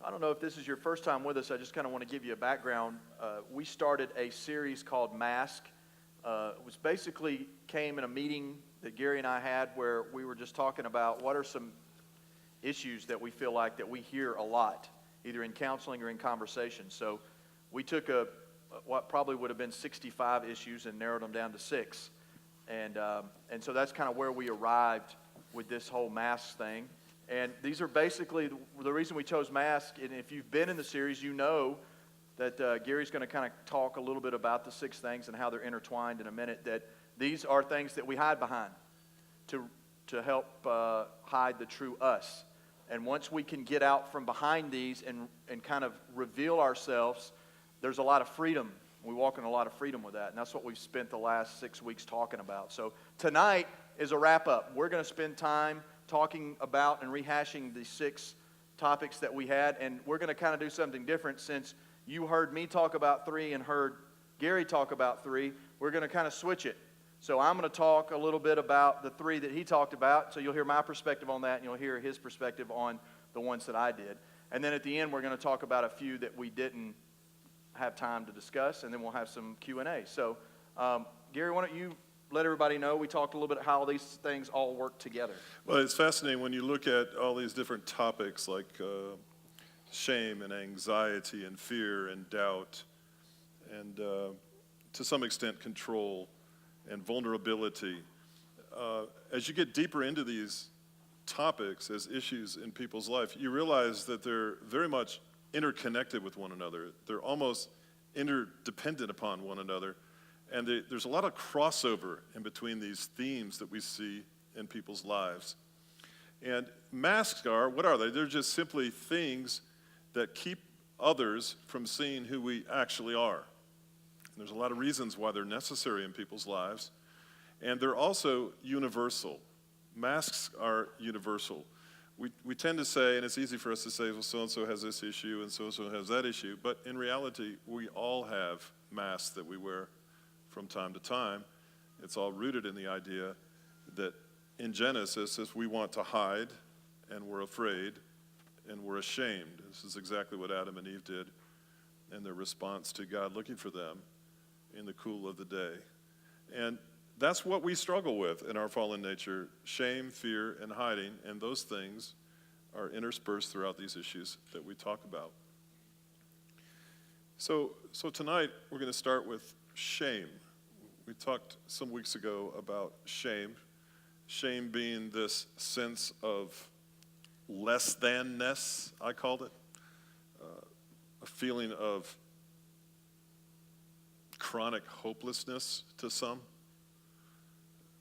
I don't know if this is your first time with us. I just kind of want to give you a background. We started a series called Mask. It was basically came in a meeting that Gary and I had where we were just talking about what are some issues that we feel like that we hear a lot, either in counseling or in conversation. So we took what probably would have been 65 issues and narrowed them down to 6. And so that's kind of where we arrived with this whole mask thing. And these are basically the reason we chose mask. And if you've been in the series, you know that Gary's going to kind of talk a little bit about the 6 things and how they're intertwined in a minute. That these are things that we hide behind to help hide the true us. And once we can get out from behind these and kind of reveal ourselves, there's a lot of freedom. We walk in a lot of freedom with that. And that's what we've spent the last 6 weeks talking about. So tonight is a wrap-up. We're going to spend time talking about and rehashing the 6 topics that we had, and we're going to kind of do something different. Since you heard me talk about 3 and heard Gary talk about 3, we're going to kind of switch it. So I'm going to talk a little bit about the 3 that he talked about, so you'll hear my perspective on that, and you'll hear his perspective on the ones that I did. And then at the end, we're going to talk about a few that we didn't have time to discuss, and then we'll have some Q&A. So Gary, why don't you let everybody know, we talked a little bit how these things all work together. Well, it's fascinating when you look at all these different topics like shame and anxiety and fear and doubt and to some extent control and vulnerability. As you get deeper into these topics as issues in people's life, you realize that they're very much interconnected with one another. They're almost interdependent upon one another. And there's a lot of crossover in between these themes that we see in people's lives. And masks what are they? They're just simply things that keep others from seeing who we actually are. And there's a lot of reasons why they're necessary in people's lives. And they're also universal. Masks are universal. We tend to say, and it's easy for us to say, well, so-and-so has this issue and so-and-so has that issue. But in reality, we all have masks that we wear from time to time. It's all rooted in the idea that in Genesis, if we want to hide and we're afraid and we're ashamed, this is exactly what Adam and Eve did in their response to God looking for them in the cool of the day. And that's what we struggle with in our fallen nature: shame, fear, and hiding. And those things are interspersed throughout these issues that we talk about. So tonight we're going to start with shame. We talked some weeks ago about shame. Shame being this sense of less than-ness, I called it. A feeling of chronic hopelessness to some.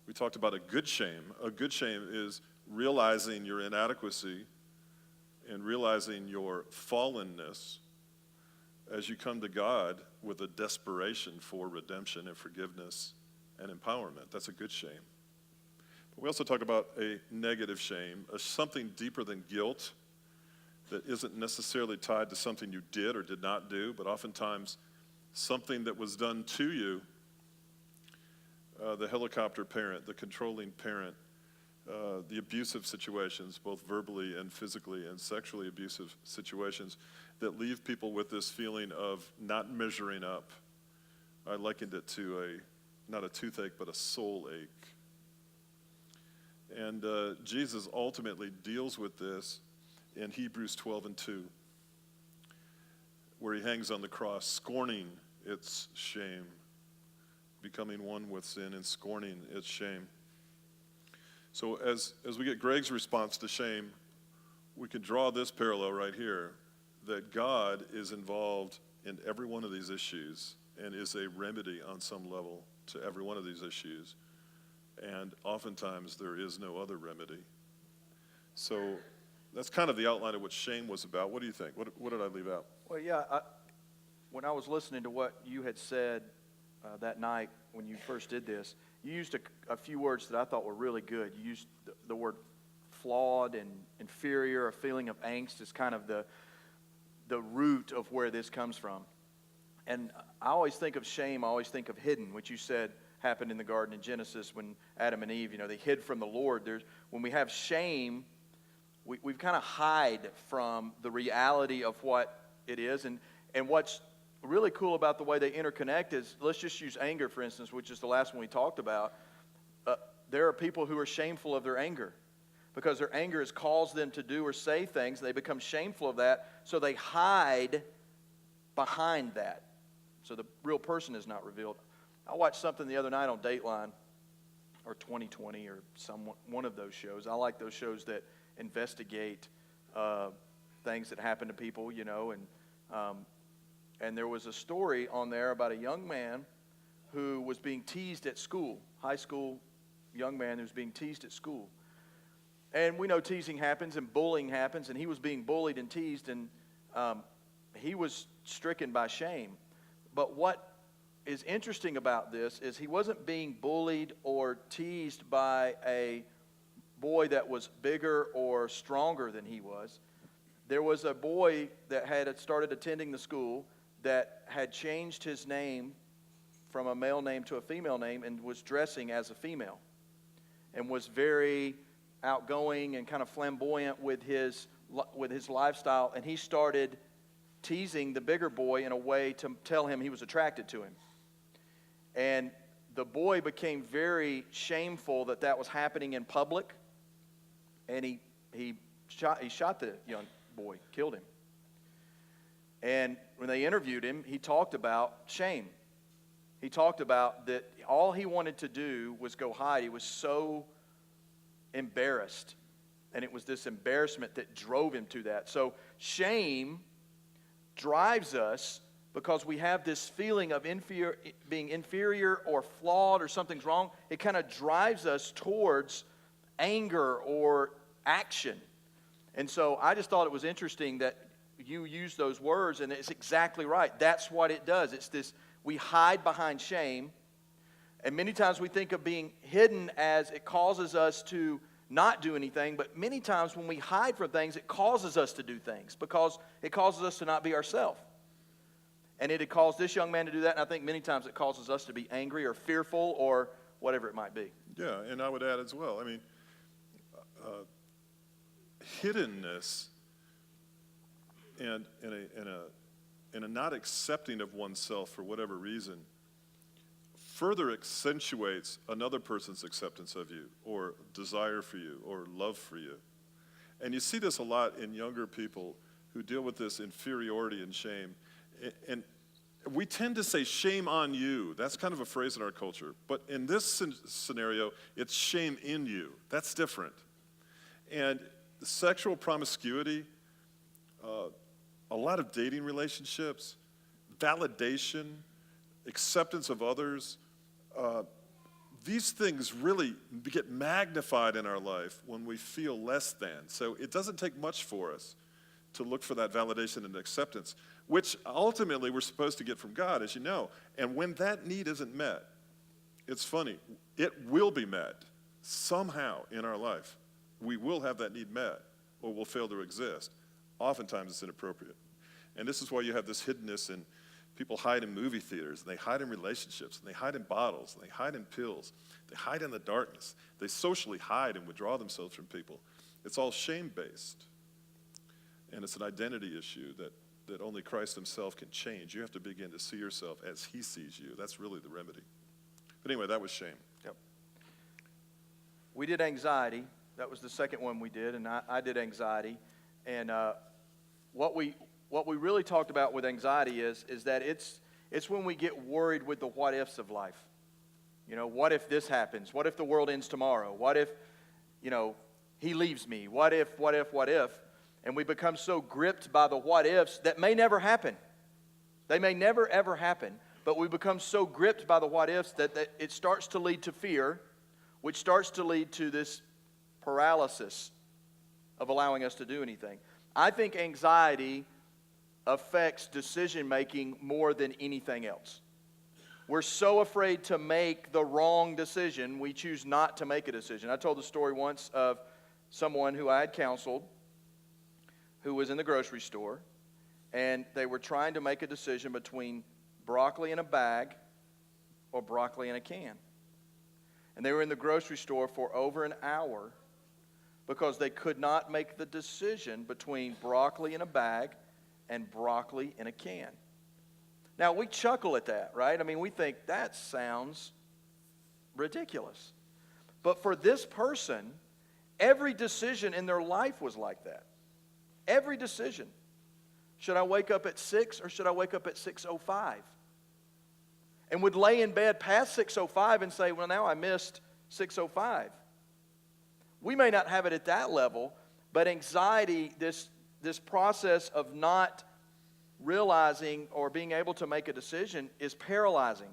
We talked about a good shame. A good shame is realizing your inadequacy and realizing your fallenness as you come to God with a desperation for redemption and forgiveness and empowerment. That's a good shame. But we also talked about a negative shame, something deeper than guilt that isn't necessarily tied to something you did or did not do, but oftentimes something that was done to you. The helicopter parent, the controlling parent, the abusive situations, both verbally and physically and sexually abusive situations that leave people with this feeling of not measuring up. I likened it to not a toothache, but a soul ache. And Jesus ultimately deals with this in Hebrews 12:2, where he hangs on the cross, scorning its shame, becoming one with sin and scorning its shame. So as we get Greg's response to shame, we can draw this parallel right here, that God is involved in every one of these issues and is a remedy on some level to every one of these issues. And oftentimes there is no other remedy. So that's kind of the outline of what shame was about. What do you think? What did I leave out? Well, yeah, when I was listening to what you had said that night when you first did this, you used a few words that I thought were really good. You used the word flawed and inferior. A feeling of angst is kind of the root of where this comes from. And I always think of shame, I always think of hidden, which you said happened in the garden in Genesis when Adam and Eve, they hid from the Lord. When we have shame, we've kind of hide from the reality of what it is. And what's really cool about the way they interconnect is, let's just use anger, for instance, which is the last one we talked about. There are people who are shameful of their anger because their anger has caused them to do or say things. They become shameful of that, so they hide behind that. So the real person is not revealed. I watched something the other night on Dateline or 2020 or one of those shows. I like those shows that investigate things that happen to people, you know. And there was a story on there about a young man who was being teased at school, high school young man who was being teased at school. And we know teasing happens and bullying happens, and he was being bullied and teased, and he was stricken by shame. But what is interesting about this is he wasn't being bullied or teased by a boy that was bigger or stronger than he was. There was a boy that had started attending the school that had changed his name from a male name to a female name and was dressing as a female and was very outgoing and kind of flamboyant with his lifestyle. And he started teasing the bigger boy in a way to tell him he was attracted to him. And the boy became very shameful that was happening in public, and he shot the young boy, killed him. And when they interviewed him, he talked about shame. He talked about that all he wanted to do was go hide. He was so embarrassed, and it was this embarrassment that drove him to that. So shame drives us because we have this feeling of being inferior or flawed or something's wrong. It kind of drives us towards anger or action. And so I just thought it was interesting that you use those words, and it's exactly right. That's what it does. It's this, we hide behind shame, and many times we think of being hidden as it causes us to not do anything, but many times when we hide from things, it causes us to do things because it causes us to not be ourselves. And it had caused this young man to do that, and I think many times it causes us to be angry or fearful or whatever it might be. Yeah, and I would add as well, I mean, hiddenness and a not accepting of oneself for whatever reason further accentuates another person's acceptance of you or desire for you or love for you. And you see this a lot in younger people who deal with this inferiority and shame. And we tend to say shame on you. That's kind of a phrase in our culture. But in this scenario, it's shame in you. That's different. And sexual promiscuity, a lot of dating relationships, validation, acceptance of others, these things really get magnified in our life when we feel less than. So it doesn't take much for us to look for that validation and acceptance, which ultimately we're supposed to get from God, as you know. And when that need isn't met, it's funny, it will be met somehow in our life. We will have that need met, or we'll fail to exist. Oftentimes it's inappropriate. And this is why you have this hiddenness, and people hide in movie theaters, and they hide in relationships, and they hide in bottles, and they hide in pills. They hide in the darkness. They socially hide and withdraw themselves from people. It's all shame-based. And it's an identity issue that only Christ himself can change. You have to begin to see yourself as he sees you. That's really the remedy. But anyway, that was shame. Yep. We did anxiety. That was the second one we did, and I did anxiety. And what we really talked about with anxiety is that it's when we get worried with the what ifs of life. You know, what if this happens? What if the world ends tomorrow? What if, he leaves me? What if? And we become so gripped by the what ifs that may never happen. They may never, ever happen. But we become so gripped by the what ifs that it starts to lead to fear, which starts to lead to this paralysis of allowing us to do anything. I think anxiety affects decision making more than anything else. We're so afraid to make the wrong decision, we choose not to make a decision. I told the story once of someone who I had counseled who was in the grocery store, and they were trying to make a decision between broccoli in a bag or broccoli in a can. And they were in the grocery store for over an hour because they could not make the decision between broccoli in a bag and broccoli in a can. Now, we chuckle at that, right? I mean, we think that sounds ridiculous. But for this person, every decision in their life was like that. Every decision. Should I wake up at 6 or should I wake up at 6:05? And would lay in bed past 6:05 and say, well, now I missed 6:05. We may not have it at that level, but anxiety, this process of not realizing or being able to make a decision is paralyzing.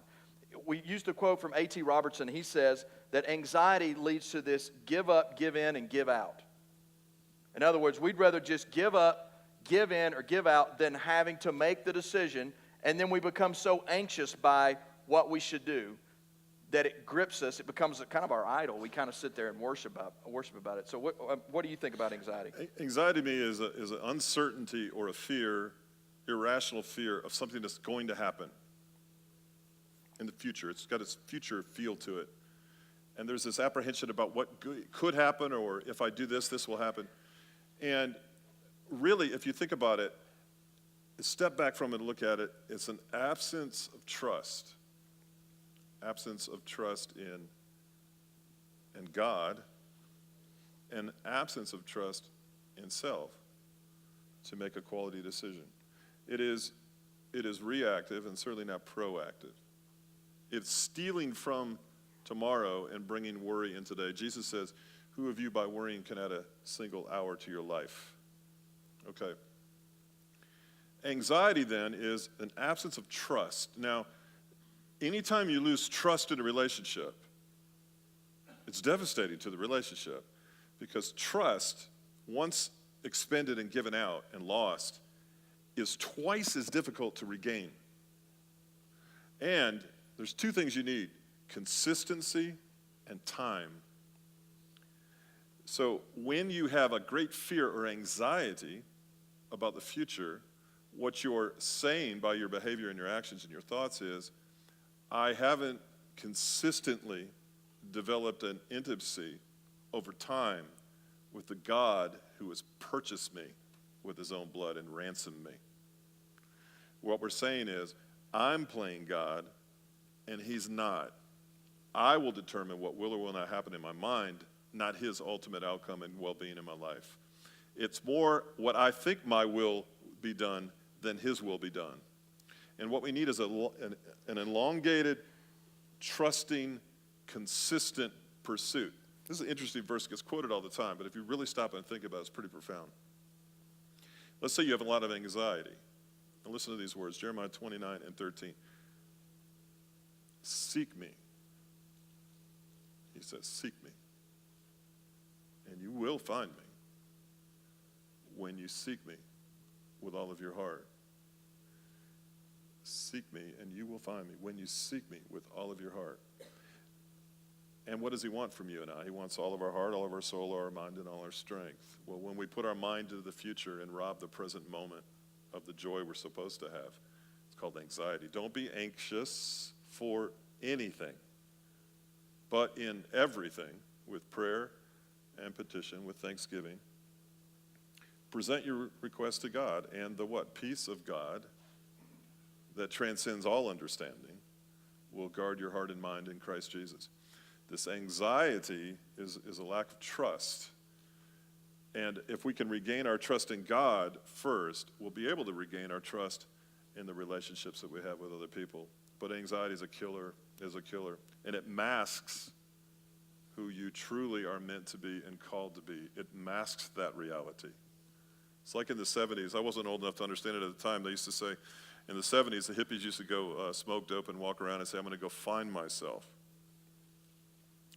We used a quote from A.T. Robertson. He says that anxiety leads to this give up, give in, and give out. In other words, we'd rather just give up, give in, or give out than having to make the decision, and then we become so anxious by what we should do that it grips us. It becomes kind of our idol. We kind of sit there and worship about it. So what do you think about anxiety? Anxiety to me is an uncertainty or a fear, irrational fear of something that's going to happen in the future. It's got its future feel to it. And there's this apprehension about what could happen, or if I do this, this will happen. And really, if you think about it, step back from it and look at it, it's an absence of trust. Absence of trust in God, and absence of trust in self to make a quality decision. It is reactive and certainly not proactive. It's stealing from tomorrow and bringing worry in today. Jesus says, who of you by worrying can add a single hour to your life? Okay. Anxiety then is an absence of trust. Now, anytime you lose trust in a relationship, it's devastating to the relationship, because trust, once expended and given out and lost, is twice as difficult to regain. And there's two things you need: consistency and time. So when you have a great fear or anxiety about the future, what you're saying by your behavior and your actions and your thoughts is, I haven't consistently developed an intimacy over time with the God who has purchased me with his own blood and ransomed me. What we're saying is, I'm playing God and he's not. I will determine what will or will not happen in my mind, not his ultimate outcome and well-being in my life. It's more what I think my will be done than his will be done. And what we need is an elongated, trusting, consistent pursuit. This is an interesting verse that gets quoted all the time, but if you really stop and think about it, it's pretty profound. Let's say you have a lot of anxiety. And listen to these words, Jeremiah 29:13. Seek me. He says, seek me. And you will find me when you seek me with all of your heart. Seek me, and you will find me when you seek me with all of your heart. And what does he want from you and I? He wants all of our heart, all of our soul, all our mind, and all our strength. Well, when we put our mind into the future and rob the present moment of the joy we're supposed to have, it's called anxiety. Don't be anxious for anything, but in everything, with prayer and petition, with thanksgiving, present your request to God, and the what? Peace of God that transcends all understanding will guard your heart and mind in Christ Jesus. This anxiety is a lack of trust. And if we can regain our trust in God first, we'll be able to regain our trust in the relationships that we have with other people. But anxiety is a killer, and it masks who you truly are meant to be and called to be. It masks that reality. It's like in the 70s. I wasn't old enough to understand it at the time. They used to say, in the 70s, the hippies used to go smoke dope and walk around and say, I'm going to go find myself.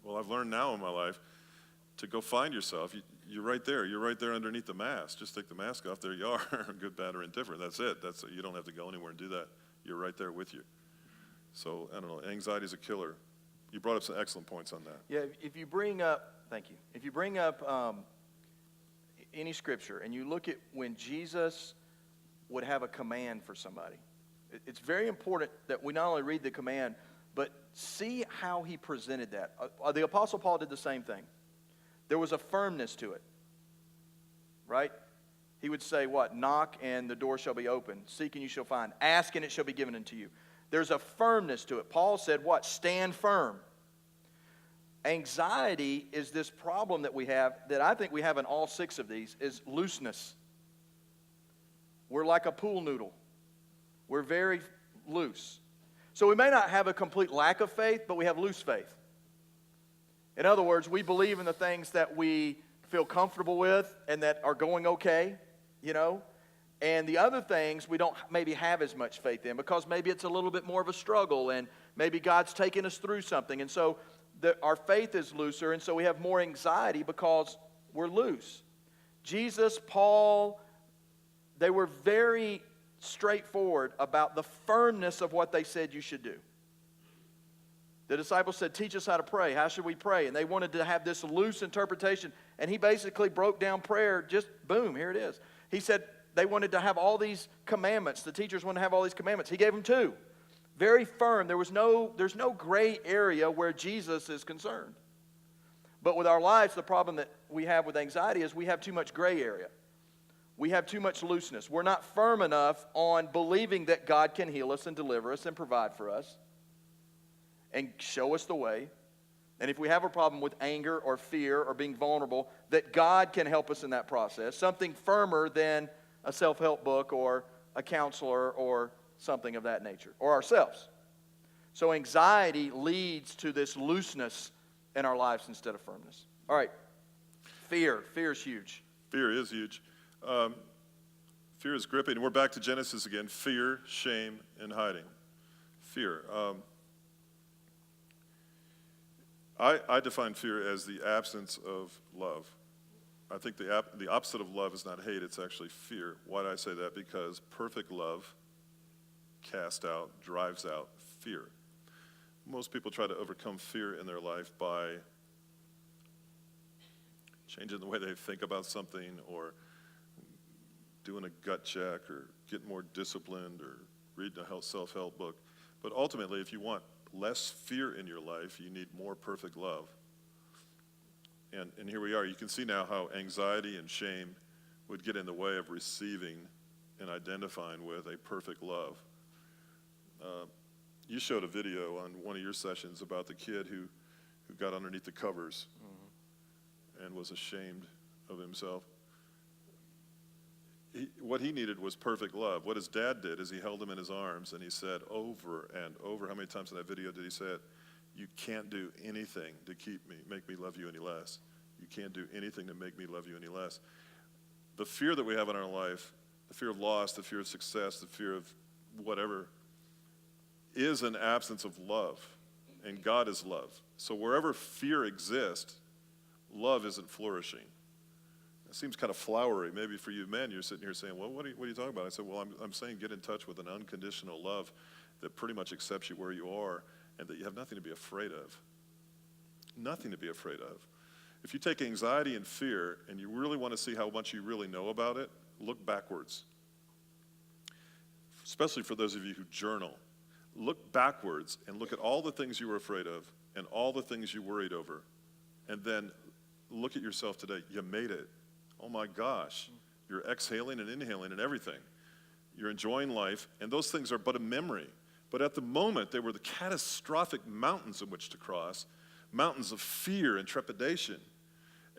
Well, I've learned now in my life to go find yourself. You're right there. You're right there underneath the mask. Just take the mask off. There you are, good, bad, or indifferent. That's it. You don't have to go anywhere and do that. You're right there with you. So, I don't know, anxiety is a killer. You brought up some excellent points on that. Yeah, if you bring up, thank you. If you bring up any scripture and you look at when Jesus would have a command for somebody, it's very important that we not only read the command, but see how he presented that. The Apostle Paul did the same thing. There was a firmness to it, right? He would say what? Knock and the door shall be opened. Seek and you shall find. Ask and it shall be given unto you. There's a firmness to it. Paul said what? Stand firm. Anxiety is this problem that we have, that I think we have in all 6 of these, is looseness. We're like a pool noodle. We're very loose. So we may not have a complete lack of faith, but we have loose faith. In other words, we believe in the things that we feel comfortable with and that are going okay, you know. And the other things we don't maybe have as much faith in because maybe it's a little bit more of a struggle and maybe God's taking us through something. And so our faith is looser, and so we have more anxiety because we're loose. Jesus, Paul, they were very straightforward about the firmness of what they said you should do. The disciples said, teach us how to pray. How should we pray? And they wanted to have this loose interpretation. And he basically broke down prayer, just boom, here it is. He said they wanted to have all these commandments. The teachers wanted to have all these commandments. He gave them 2. Very firm. There's no gray area where Jesus is concerned. But with our lives, the problem that we have with anxiety is we have too much gray area. We have too much looseness. We're not firm enough on believing that God can heal us and deliver us and provide for us and show us the way. And if we have a problem with anger or fear or being vulnerable, that God can help us in that process. Something firmer than a self-help book or a counselor or something of that nature, or ourselves. So anxiety leads to this looseness in our lives instead of firmness. All right, fear. Fear is huge. Fear is huge. Fear is gripping. We're back to Genesis again. Fear, shame, and hiding. Fear. I define fear as the absence of love. I think the opposite of love is not hate, it's actually fear. Why do I say that? Because perfect love casts out, drives out fear. Most people try to overcome fear in their life by changing the way they think about something or doing a gut check or getting more disciplined or reading a self-help book. But ultimately, if you want less fear in your life, you need more perfect love. And here we are. You can see now how anxiety and shame would get in the way of receiving and identifying with a perfect love. You showed a video on one of your sessions about the kid who got underneath the covers and was ashamed of himself. What he needed was perfect love. What his dad did is he held him in his arms and he said over and over, how many times in that video did he say it? You can't do anything to make me love you any less. You can't do anything to make me love you any less. The fear that we have in our life, the fear of loss, the fear of success, the fear of whatever, is an absence of love, and God is love. So wherever fear exists, love isn't flourishing. It seems kind of flowery. Maybe for you men, you're sitting here saying, well, what are you talking about? I said, well, I'm saying get in touch with an unconditional love that pretty much accepts you where you are and that you have nothing to be afraid of. Nothing to be afraid of. If you take anxiety and fear and you really want to see how much you really know about it, look backwards. Especially for those of you who journal. Look backwards and look at all the things you were afraid of and all the things you worried over. And then look at yourself today. You made it. Oh my gosh. You're exhaling and inhaling and everything. You're enjoying life, and those things are but a memory. But at the moment, they were the catastrophic mountains in which to cross, mountains of fear and trepidation,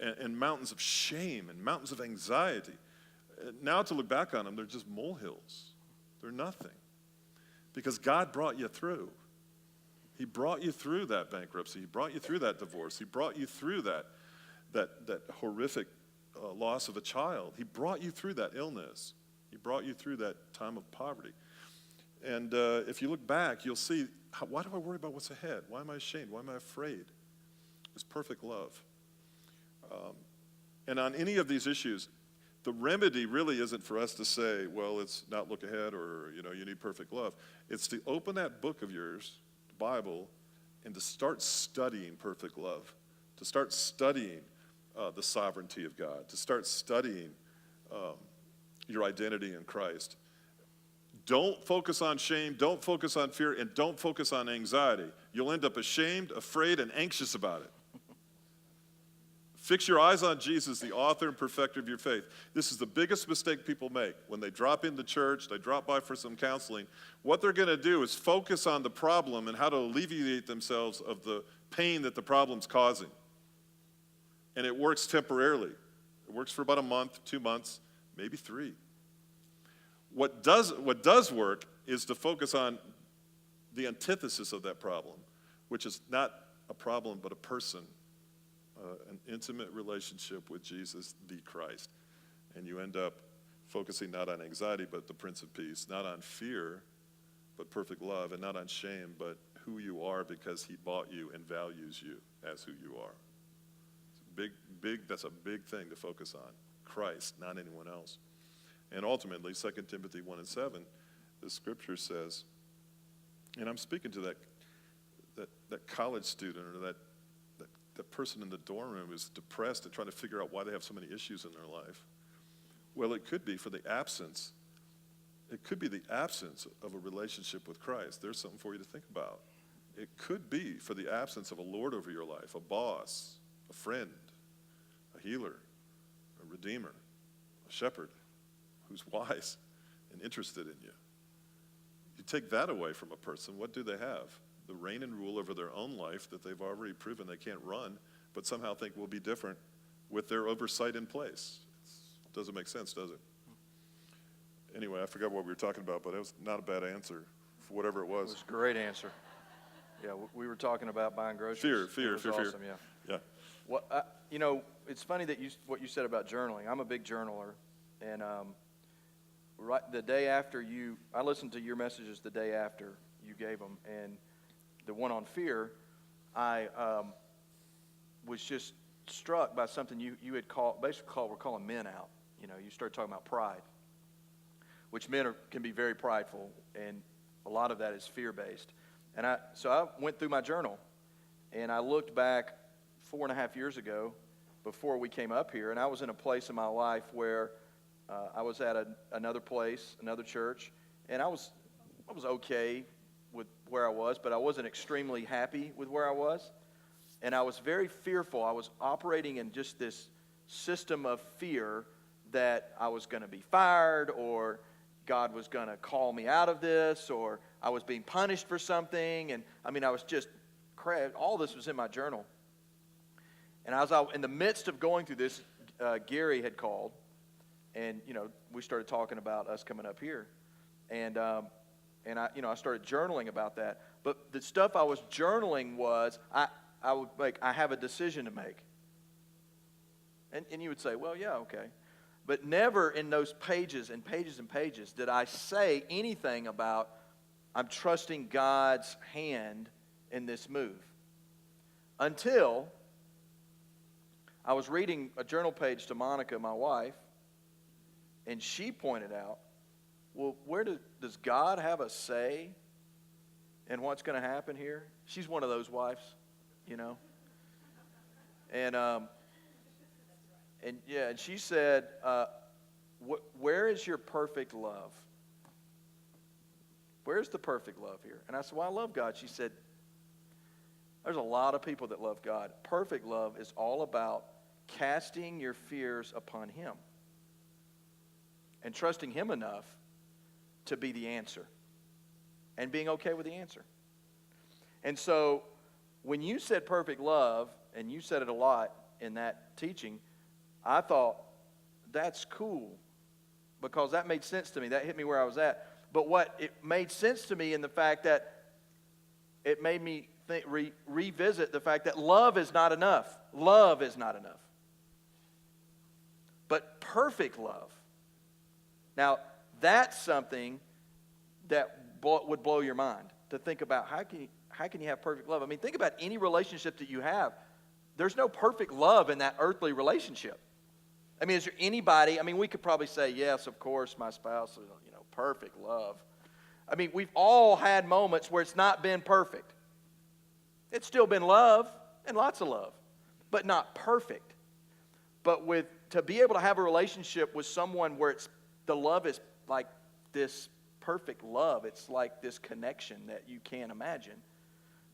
and mountains of shame and mountains of anxiety. Now to look back on them, they're just molehills. They're nothing. Because God brought you through. He brought you through that bankruptcy. He brought you through that divorce. He brought you through that horrific loss of a child. He brought you through that illness. He brought you through that time of poverty. And if you look back, you'll see, why do I worry about what's ahead? Why am I ashamed? Why am I afraid? It's perfect love. And on any of these issues, the remedy really isn't for us to say, well, it's not look ahead or, you need perfect love. It's to open that book of yours, the Bible, and to start studying perfect love, to start studying the sovereignty of God, to start studying your identity in Christ. Don't focus on shame, don't focus on fear, and don't focus on anxiety. You'll end up ashamed, afraid, and anxious about it. Fix your eyes on Jesus, the author and perfecter of your faith. This is the biggest mistake people make. When they drop into church, they drop by for some counseling, what they're going to do is focus on the problem and how to alleviate themselves of the pain that the problem's causing. And it works temporarily. It works for about a month, 2 months, maybe 3. What does work is to focus on the antithesis of that problem, which is not a problem but a person. An intimate relationship with Jesus, the Christ. And you end up focusing not on anxiety, but the Prince of Peace, not on fear, but perfect love, and not on shame, but who you are because he bought you and values you as who you are. That's a big thing to focus on. Christ, not anyone else. And ultimately, 2 Timothy 1:7, the scripture says, and I'm speaking to that college student or that person in the dorm room who's depressed and trying to figure out why they have so many issues in their life. Well, it could be the absence of a relationship with Christ. There's something for you to think about. It could be for the absence of a Lord over your life, a boss, a friend, a healer, a redeemer, a shepherd who's wise and interested in you. You take that away from a person, what do they have? The reign and rule over their own life that they've already proven they can't run, but somehow think will be different with their oversight in place. It doesn't make sense, does it? Anyway, I forgot what we were talking about, but it was not a bad answer for whatever it was. It was a great answer. Yeah, we were talking about buying groceries. Fear. It was awesome, yeah. Well, it's funny that what you said about journaling. I'm a big journaler, and right the day after I listened to your messages the day after you gave them, and the one on fear, I was just struck by something you had we're calling men out. You started talking about pride, which men can be very prideful, and a lot of that is fear-based. And so I went through my journal, and I looked back 4.5 years ago before we came up here, and I was in a place in my life where I was at another place, another church, and I was okay with where I was, but I wasn't extremely happy with where I was. And I was very fearful. I was operating in just this system of fear that I was going to be fired, or God was going to call me out of this, or I was being punished for something. And I was just all this was in my journal. And as in the midst of going through this, Gary had called, and we started talking about us coming up here, and I started journaling about that. But the stuff I was journaling was I have a decision to make. And you would say, well, yeah, okay. But never in those pages and pages and pages did I say anything about I'm trusting God's hand in this move. Until I was reading a journal page to Monica, my wife, and she pointed out, well, where does God have a say in what's going to happen here? She's one of those wives, And she said, where is your perfect love? Where's the perfect love here? And I said, well, I love God. She said, there's a lot of people that love God. Perfect love is all about casting your fears upon Him and trusting Him enough to be the answer and being okay with the answer. And so when you said perfect love, and you said it a lot in that teaching, I thought, that's cool, because that made sense to me. That hit me where I was at. But what it made sense to me in the fact that it made me revisit the fact that love is not enough. Love is not enough. But perfect love. Now, that's something that would blow your mind, to think about how can you have perfect love? Think about any relationship that you have. There's no perfect love in that earthly relationship. Is there anybody, we could probably say, yes, of course, my spouse, perfect love. We've all had moments where it's not been perfect. It's still been love, and lots of love, but not perfect. But to be able to have a relationship with someone where the love is like this perfect love, it's like this connection that you can't imagine.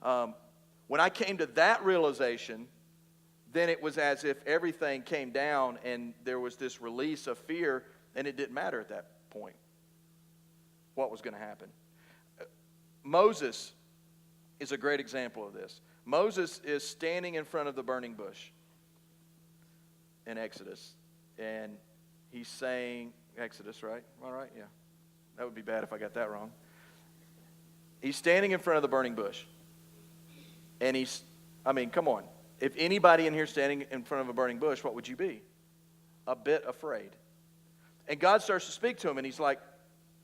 When I came to that realization, then it was as if everything came down and there was this release of fear, and it didn't matter at that point what was going to happen. Moses is a great example of this. Moses is standing in front of the burning bush in Exodus, and he's saying, Exodus, right? All right, yeah. That would be bad if I got that wrong. He's standing in front of the burning bush, and come on. If anybody in here standing in front of a burning bush, what would you be? A bit afraid. And God starts to speak to him, and he's like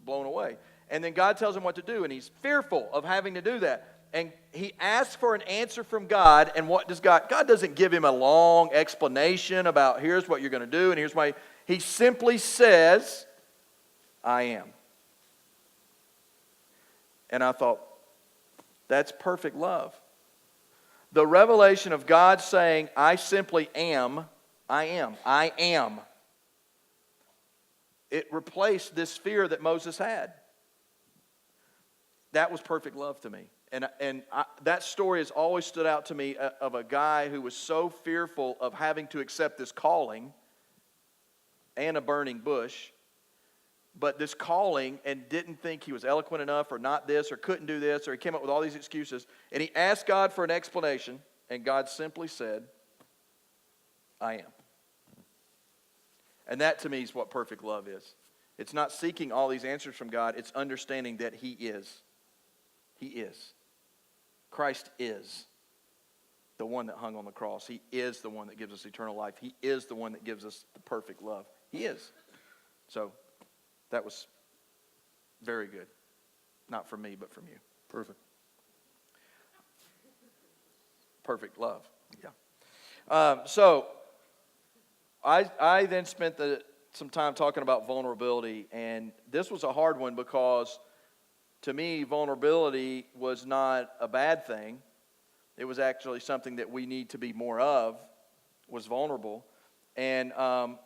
blown away. And then God tells him what to do, and he's fearful of having to do that. And he asks for an answer from God, and what does God doesn't give him a long explanation about here's what you're going to do, and here's why. He simply says, I am. And I thought, that's perfect love. The revelation of God saying, I simply am, I am. It replaced this fear that Moses had. That was perfect love to me. That story has always stood out to me of a guy who was so fearful of having to accept this calling and a burning bush, but this calling, and didn't think he was eloquent enough or not this or couldn't do this, or he came up with all these excuses, and he asked God for an explanation, and God simply said, I am. And that to me is what perfect love is. It's not seeking all these answers from God, it's understanding that He is. He is. Christ is the one that hung on the cross. He is the one that gives us eternal life. He is the one that gives us the perfect love. He is. So, that was very good. Not from me, but from you. Perfect. Perfect love. Yeah. So, I then spent some time talking about vulnerability, and this was a hard one because to me, vulnerability was not a bad thing. It was actually something that we need to be more of, was vulnerable. And a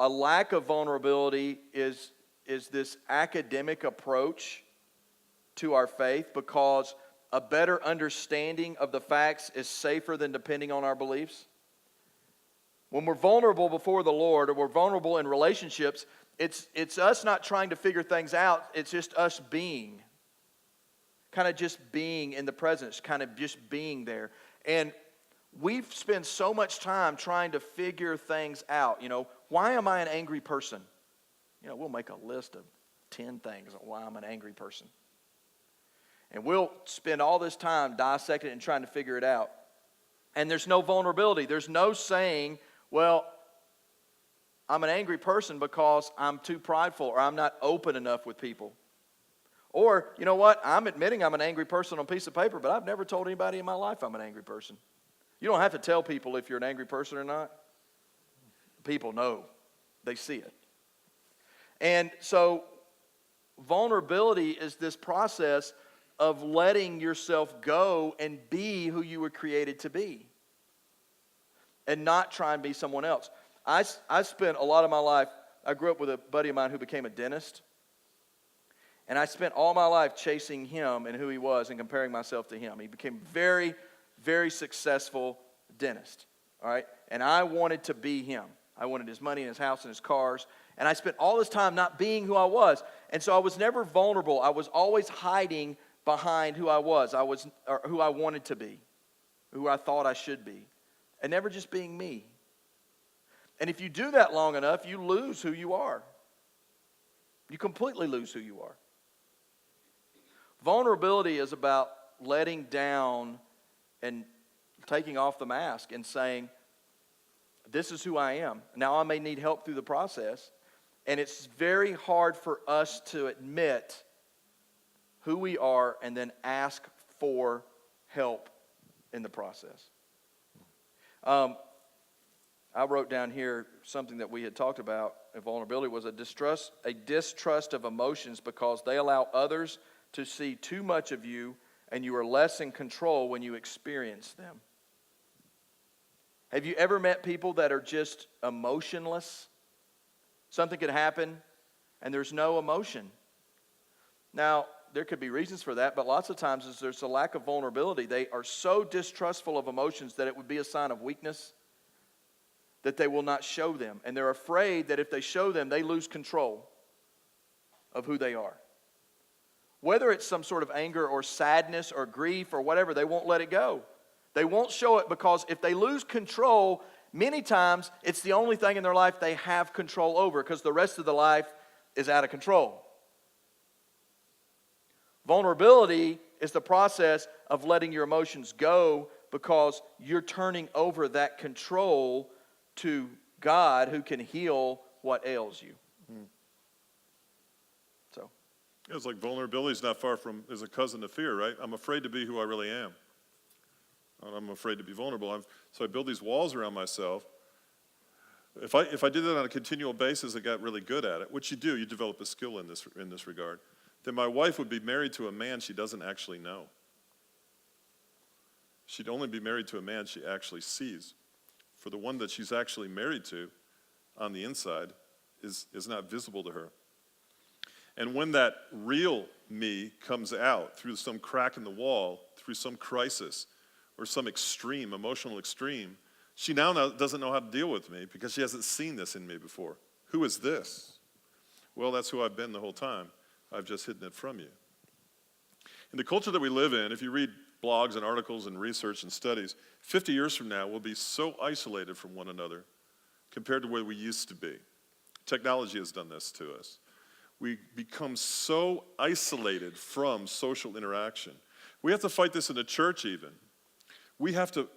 lack of vulnerability is this academic approach to our faith, because a better understanding of the facts is safer than depending on our beliefs. When we're vulnerable before the Lord, or we're vulnerable in relationships, it's us not trying to figure things out. It's just us being. Kind of just being in the presence. Kind of just being there. And we've spent so much time trying to figure things out. Why am I an angry person? We'll make a list of 10 things on why I'm an angry person. And we'll spend all this time dissecting it and trying to figure it out. And there's no vulnerability. There's no saying, well, I'm an angry person because I'm too prideful, or I'm not open enough with people. Or, you know what, I'm admitting I'm an angry person on a piece of paper, but I've never told anybody in my life I'm an angry person. You don't have to tell people if you're an angry person or not. People know. They see it. And so, vulnerability is this process of letting yourself go and be who you were created to be. And not try and be someone else. I spent a lot of my life, I grew up with a buddy of mine who became a dentist. And I spent all my life chasing him and who he was and comparing myself to him. He became a very, very successful dentist. All right? And I wanted to be him. I wanted his money and his house and his cars. And I spent all this time not being who I was. And so I was never vulnerable. I was always hiding behind who I was. Or who I wanted to be. Who I thought I should be. And never just being me. And if you do that long enough, you lose who you are. You completely lose who you are. Vulnerability is about letting down and taking off the mask and saying, this is who I am. Now I may need help through the process. And it's very hard for us to admit who we are and then ask for help in the process. I wrote down here something that we had talked about. Vulnerability was a distrust of emotions, because they allow others to see too much of you, and you are less in control when you experience them. Have you ever met people that are just emotionless? Something could happen, and there's no emotion. Now, there could be reasons for that, but lots of times there's a lack of vulnerability. They are so distrustful of emotions that it would be a sign of weakness that they will not show them. And they're afraid that if they show them, they lose control of who they are. Whether it's some sort of anger or sadness or grief or whatever, they won't let it go. They won't show it because if they lose control, many times it's the only thing in their life they have control over because the rest of the life is out of control. Vulnerability is the process of letting your emotions go because you're turning over that control to God who can heal what ails you. So, It's like vulnerability is not far from, is a cousin to fear, right? I'm afraid to be who I really am. And I'm afraid to be vulnerable. So I build these walls around myself. If I did that on a continual basis and got really good at it, which you do, you develop a skill in this regard, then my wife would be married to a man she doesn't actually know. She'd only be married to a man she actually sees. For the one that she's actually married to on the inside is not visible to her. And when that real me comes out through some crack in the wall, through some crisis, or some extreme, emotional extreme, she now doesn't know how to deal with me because she hasn't seen this in me before. Who is this? Well, that's who I've been the whole time. I've just hidden it from you. In the culture that we live in, if you read blogs and articles and research and studies, 50 years from now, we'll be so isolated from one another compared to where we used to be. Technology has done this to us. We become so isolated from social interaction. We have to fight this in the church even. We have to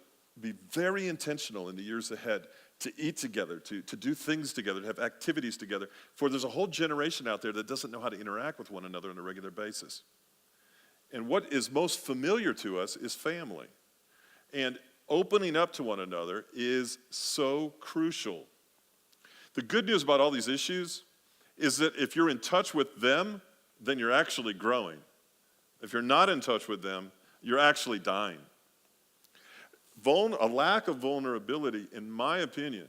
be very intentional in the years ahead to eat together, to do things together, to have activities together. For there's a whole generation out there that doesn't know how to interact with one another on a regular basis. And what is most familiar to us is family. And opening up to one another is so crucial. The good news about all these issues is that if you're in touch with them, then you're actually growing. If you're not in touch with them, you're actually dying. A lack of vulnerability, in my opinion,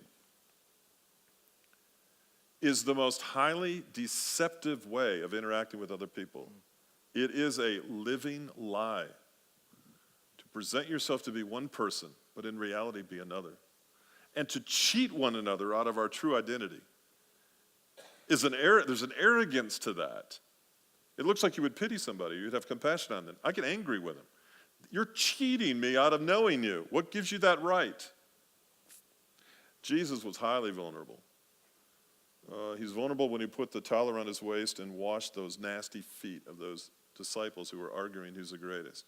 is the most highly deceptive way of interacting with other people. It is a living lie to present yourself to be one person, but in reality be another. And to cheat one another out of our true identity is there's an arrogance to that. It looks like you would pity somebody, you'd have compassion on them. I get angry with them. You're cheating me out of knowing you. What gives you that right? Jesus was highly vulnerable. He's vulnerable when he put the towel around his waist and washed those nasty feet of those disciples who were arguing who's the greatest.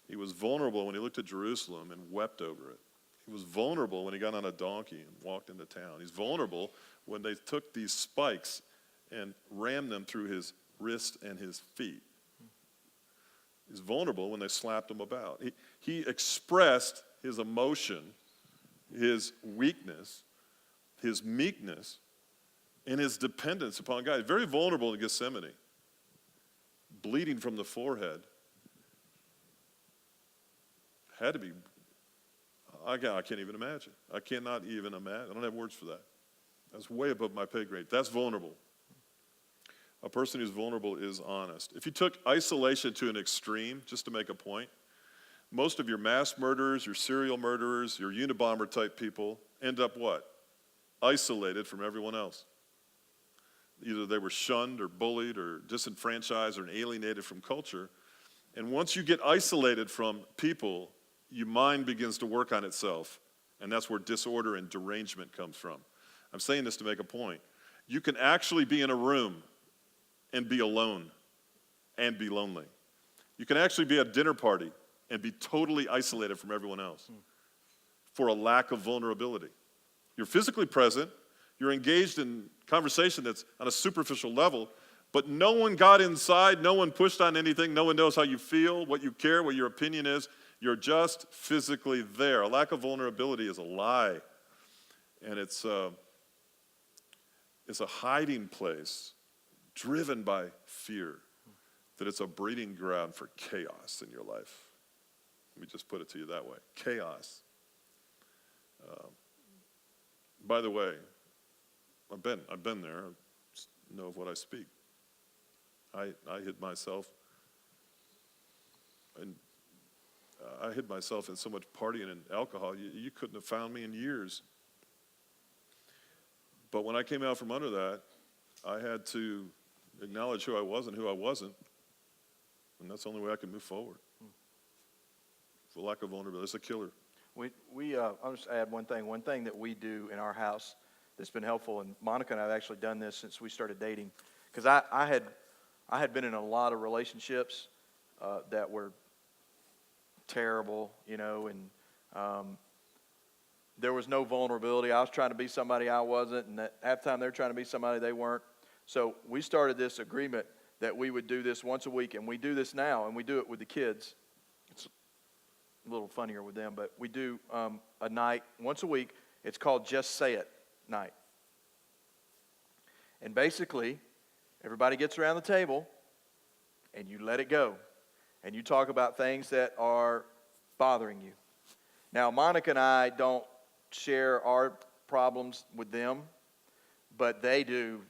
He was vulnerable when he looked at Jerusalem and wept over it. He was vulnerable when he got on a donkey and walked into town. He's vulnerable when they took these spikes and rammed them through his wrist and his feet. He's vulnerable when they slapped him about. He expressed his emotion, his weakness, his meekness, and his dependence upon God. He's very vulnerable in Gethsemane, bleeding from the forehead. Had to be, I can't even imagine. I cannot even imagine. I don't have words for that. That's way above my pay grade. That's vulnerable. A person who's vulnerable is honest. If you took isolation to an extreme, just to make a point, most of your mass murderers, your serial murderers, your Unabomber type people end up what? Isolated from everyone else. Either they were shunned or bullied or disenfranchised or alienated from culture. And once you get isolated from people, your mind begins to work on itself. And that's where disorder and derangement comes from. I'm saying this to make a point. You can actually be in a room and be alone and be lonely. You can actually be at a dinner party and be totally isolated from everyone else for a lack of vulnerability. You're physically present, you're engaged in conversation that's on a superficial level, but no one got inside, no one pushed on anything, no one knows how you feel, what you care, what your opinion is. You're just physically there. A lack of vulnerability is a lie, and it's a hiding place driven by fear, that it's a breeding ground for chaos in your life. Let me just put it to you that way. Chaos. By the way, I've been there. I know of what I speak. I hid myself and I hid myself in so much partying and alcohol, you couldn't have found me in years. But when I came out from under that, I had to acknowledge who I was and who I wasn't, and that's the only way I could move forward. The lack of vulnerability, it's a killer. I'll just add one thing. One thing that we do in our house that's been helpful, and Monica and I have actually done this since we started dating, because I had been in a lot of relationships that were terrible, and there was no vulnerability. I was trying to be somebody I wasn't, and half the time they're trying to be somebody they weren't. So we started this agreement that we would do this once a week, and we do this now, and we do it with the kids. It's a little funnier with them, but we do a night once a week. It's called Just Say It night. And basically, everybody gets around the table, and you let it go. And you talk about things that are bothering you. Now, Monica and I don't share our problems with them, but they do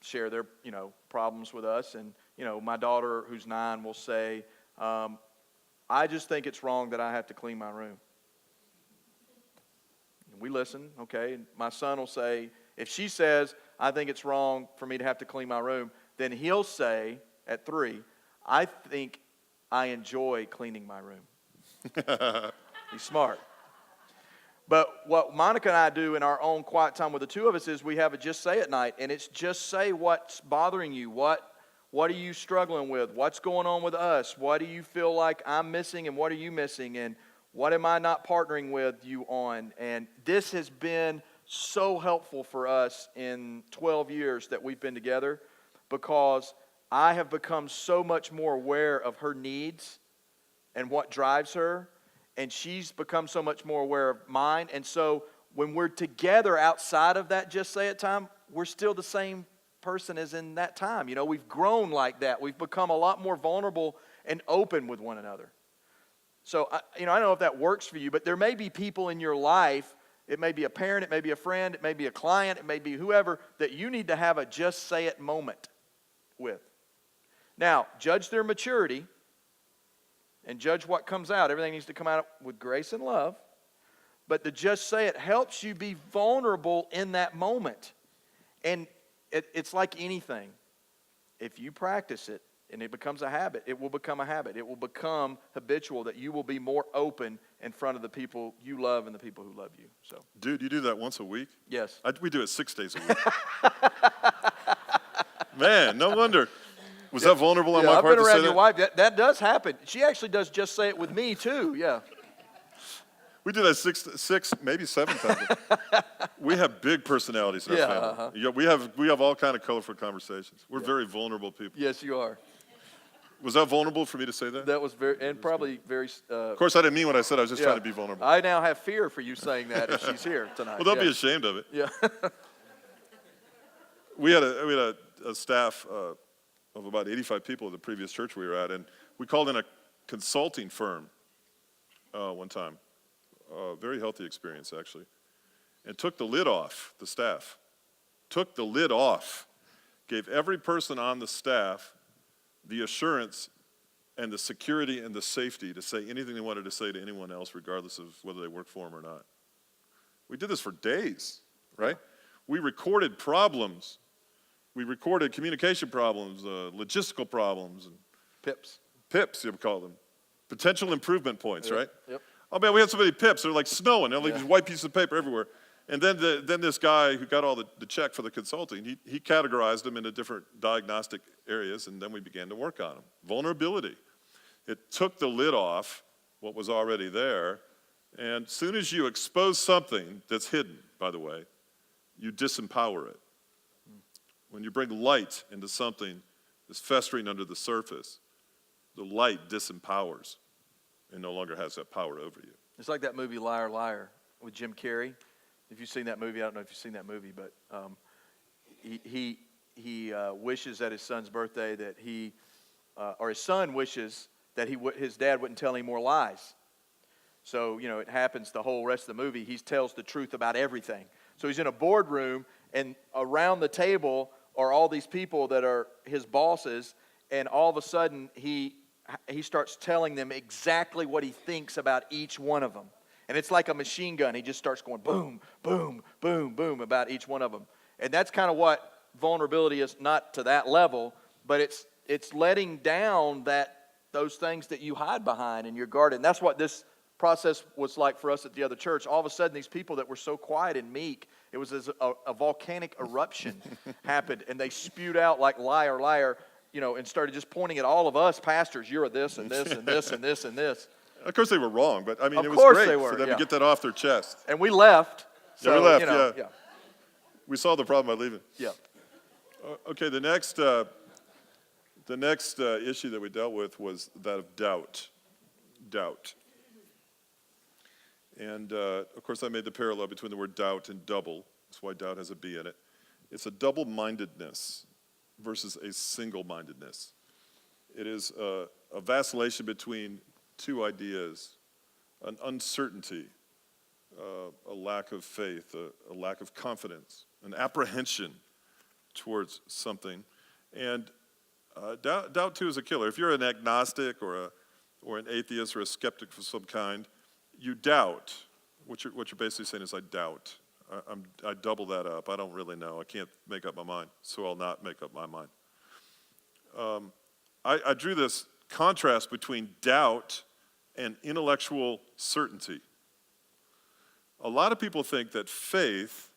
share their, problems with us. And, my daughter, who's 9, will say, I just think it's wrong that I have to clean my room. We listen, okay? And my son will say, if she says, I think it's wrong for me to have to clean my room, then he'll say, at 3, I think I enjoy cleaning my room. He's smart. But what Monica and I do in our own quiet time with the two of us is we have a Just Say It night, and it's just say what's bothering you. What are you struggling with? What's going on with us? What do you feel like I'm missing, and what are you missing? And what am I not partnering with you on? And this has been so helpful for us in 12 years that we've been together, because I have become so much more aware of her needs and what drives her, and she's become so much more aware of mine. And so when we're together outside of that Just Say It time, we're still the same person as in that time. We've grown like that. We've become a lot more vulnerable and open with one another. So, I don't know if that works for you, but there may be people in your life, it may be a parent, it may be a friend, it may be a client, it may be whoever, that you need to have a Just Say It moment with. Now, judge their maturity and judge what comes out. Everything needs to come out with grace and love. But the Just Say It helps you be vulnerable in that moment. And it's like anything. If you practice it and it becomes a habit, it will become a habit. It will become habitual, that you will be more open in front of the people you love and the people who love you. So, Dude, you do that once a week? yes. We do it 6 days a week. Man, no wonder. Was that vulnerable on my I've part been to say around your that? wife. That does happen. She actually does Just Say It with me too. Yeah. We do that six, maybe 7 times. We have big personalities in our family. Uh-huh. Yeah, we have all kind of colorful conversations. We're very vulnerable people. Yes, you are. Was that vulnerable for me to say that? That was very, and probably very. Of course, I didn't mean what I said. I was just trying to be vulnerable. I now have fear for you saying that if she's here tonight. Well, don't be ashamed of it. Yeah. We had a staff of about 85 people at the previous church we were at, and we called in a consulting firm one time. Very healthy experience, actually. And took the lid off, the staff. Took the lid off. Gave every person on the staff the assurance and the security and the safety to say anything they wanted to say to anyone else, regardless of whether they worked for them or not. We did this for days, right? We recorded problems. We recorded communication problems, logistical problems. And PIPs, you would call them. Potential improvement points, right? Yep. Oh, man, we had so many PIPs. They're like snowing. They're like these white pieces of paper everywhere. And then this guy who got all the check for the consulting, he categorized them into different diagnostic areas, and then we began to work on them. Vulnerability. It took the lid off what was already there, and as soon as you expose something that's hidden, by the way, you disempower it. When you bring light into something that's festering under the surface, the light disempowers and no longer has that power over you. It's like that movie Liar, Liar with Jim Carrey. If you've seen that movie, I don't know if you've seen that movie, but he wishes at his son's birthday that or his son wishes that his dad wouldn't tell any more lies. So, it happens the whole rest of the movie. He tells the truth about everything. So he's in a boardroom, and around the table are all these people that are his bosses, and all of a sudden he he starts telling them exactly what he thinks about each one of them. And it's like a machine gun. He just starts going boom, boom, boom, boom about each one of them. And that's kind of what vulnerability is, not to that level, but it's letting down those things that you hide behind in your garden. That's what this process was like for us at the other church. All of a sudden, these people that were so quiet and meek, it was as a volcanic eruption happened, and they spewed out like liar, liar, and started just pointing at all of us pastors. You're this and this and this and this and this. Of course they were wrong, but I mean, Of it was course great they were, for them yeah. to get that off their chest. And we left. Yeah, we left, yeah. We solved the problem by leaving. Yeah. Okay, the next issue that we dealt with was that of doubt. Doubt. And, of course, I made the parallel between the word doubt and double. That's why doubt has a B in it. It's a double-mindedness versus a single-mindedness. It is a vacillation between two ideas, an uncertainty, a lack of faith, a lack of confidence, an apprehension towards something. And doubt, too, is a killer. If you're an agnostic or an atheist or a skeptic of some kind, you doubt. What you're basically saying is, I doubt. I double that up. I don't really know. I can't make up my mind, so I'll not make up my mind. I drew this contrast between doubt and intellectual certainty. A lot of people think that faith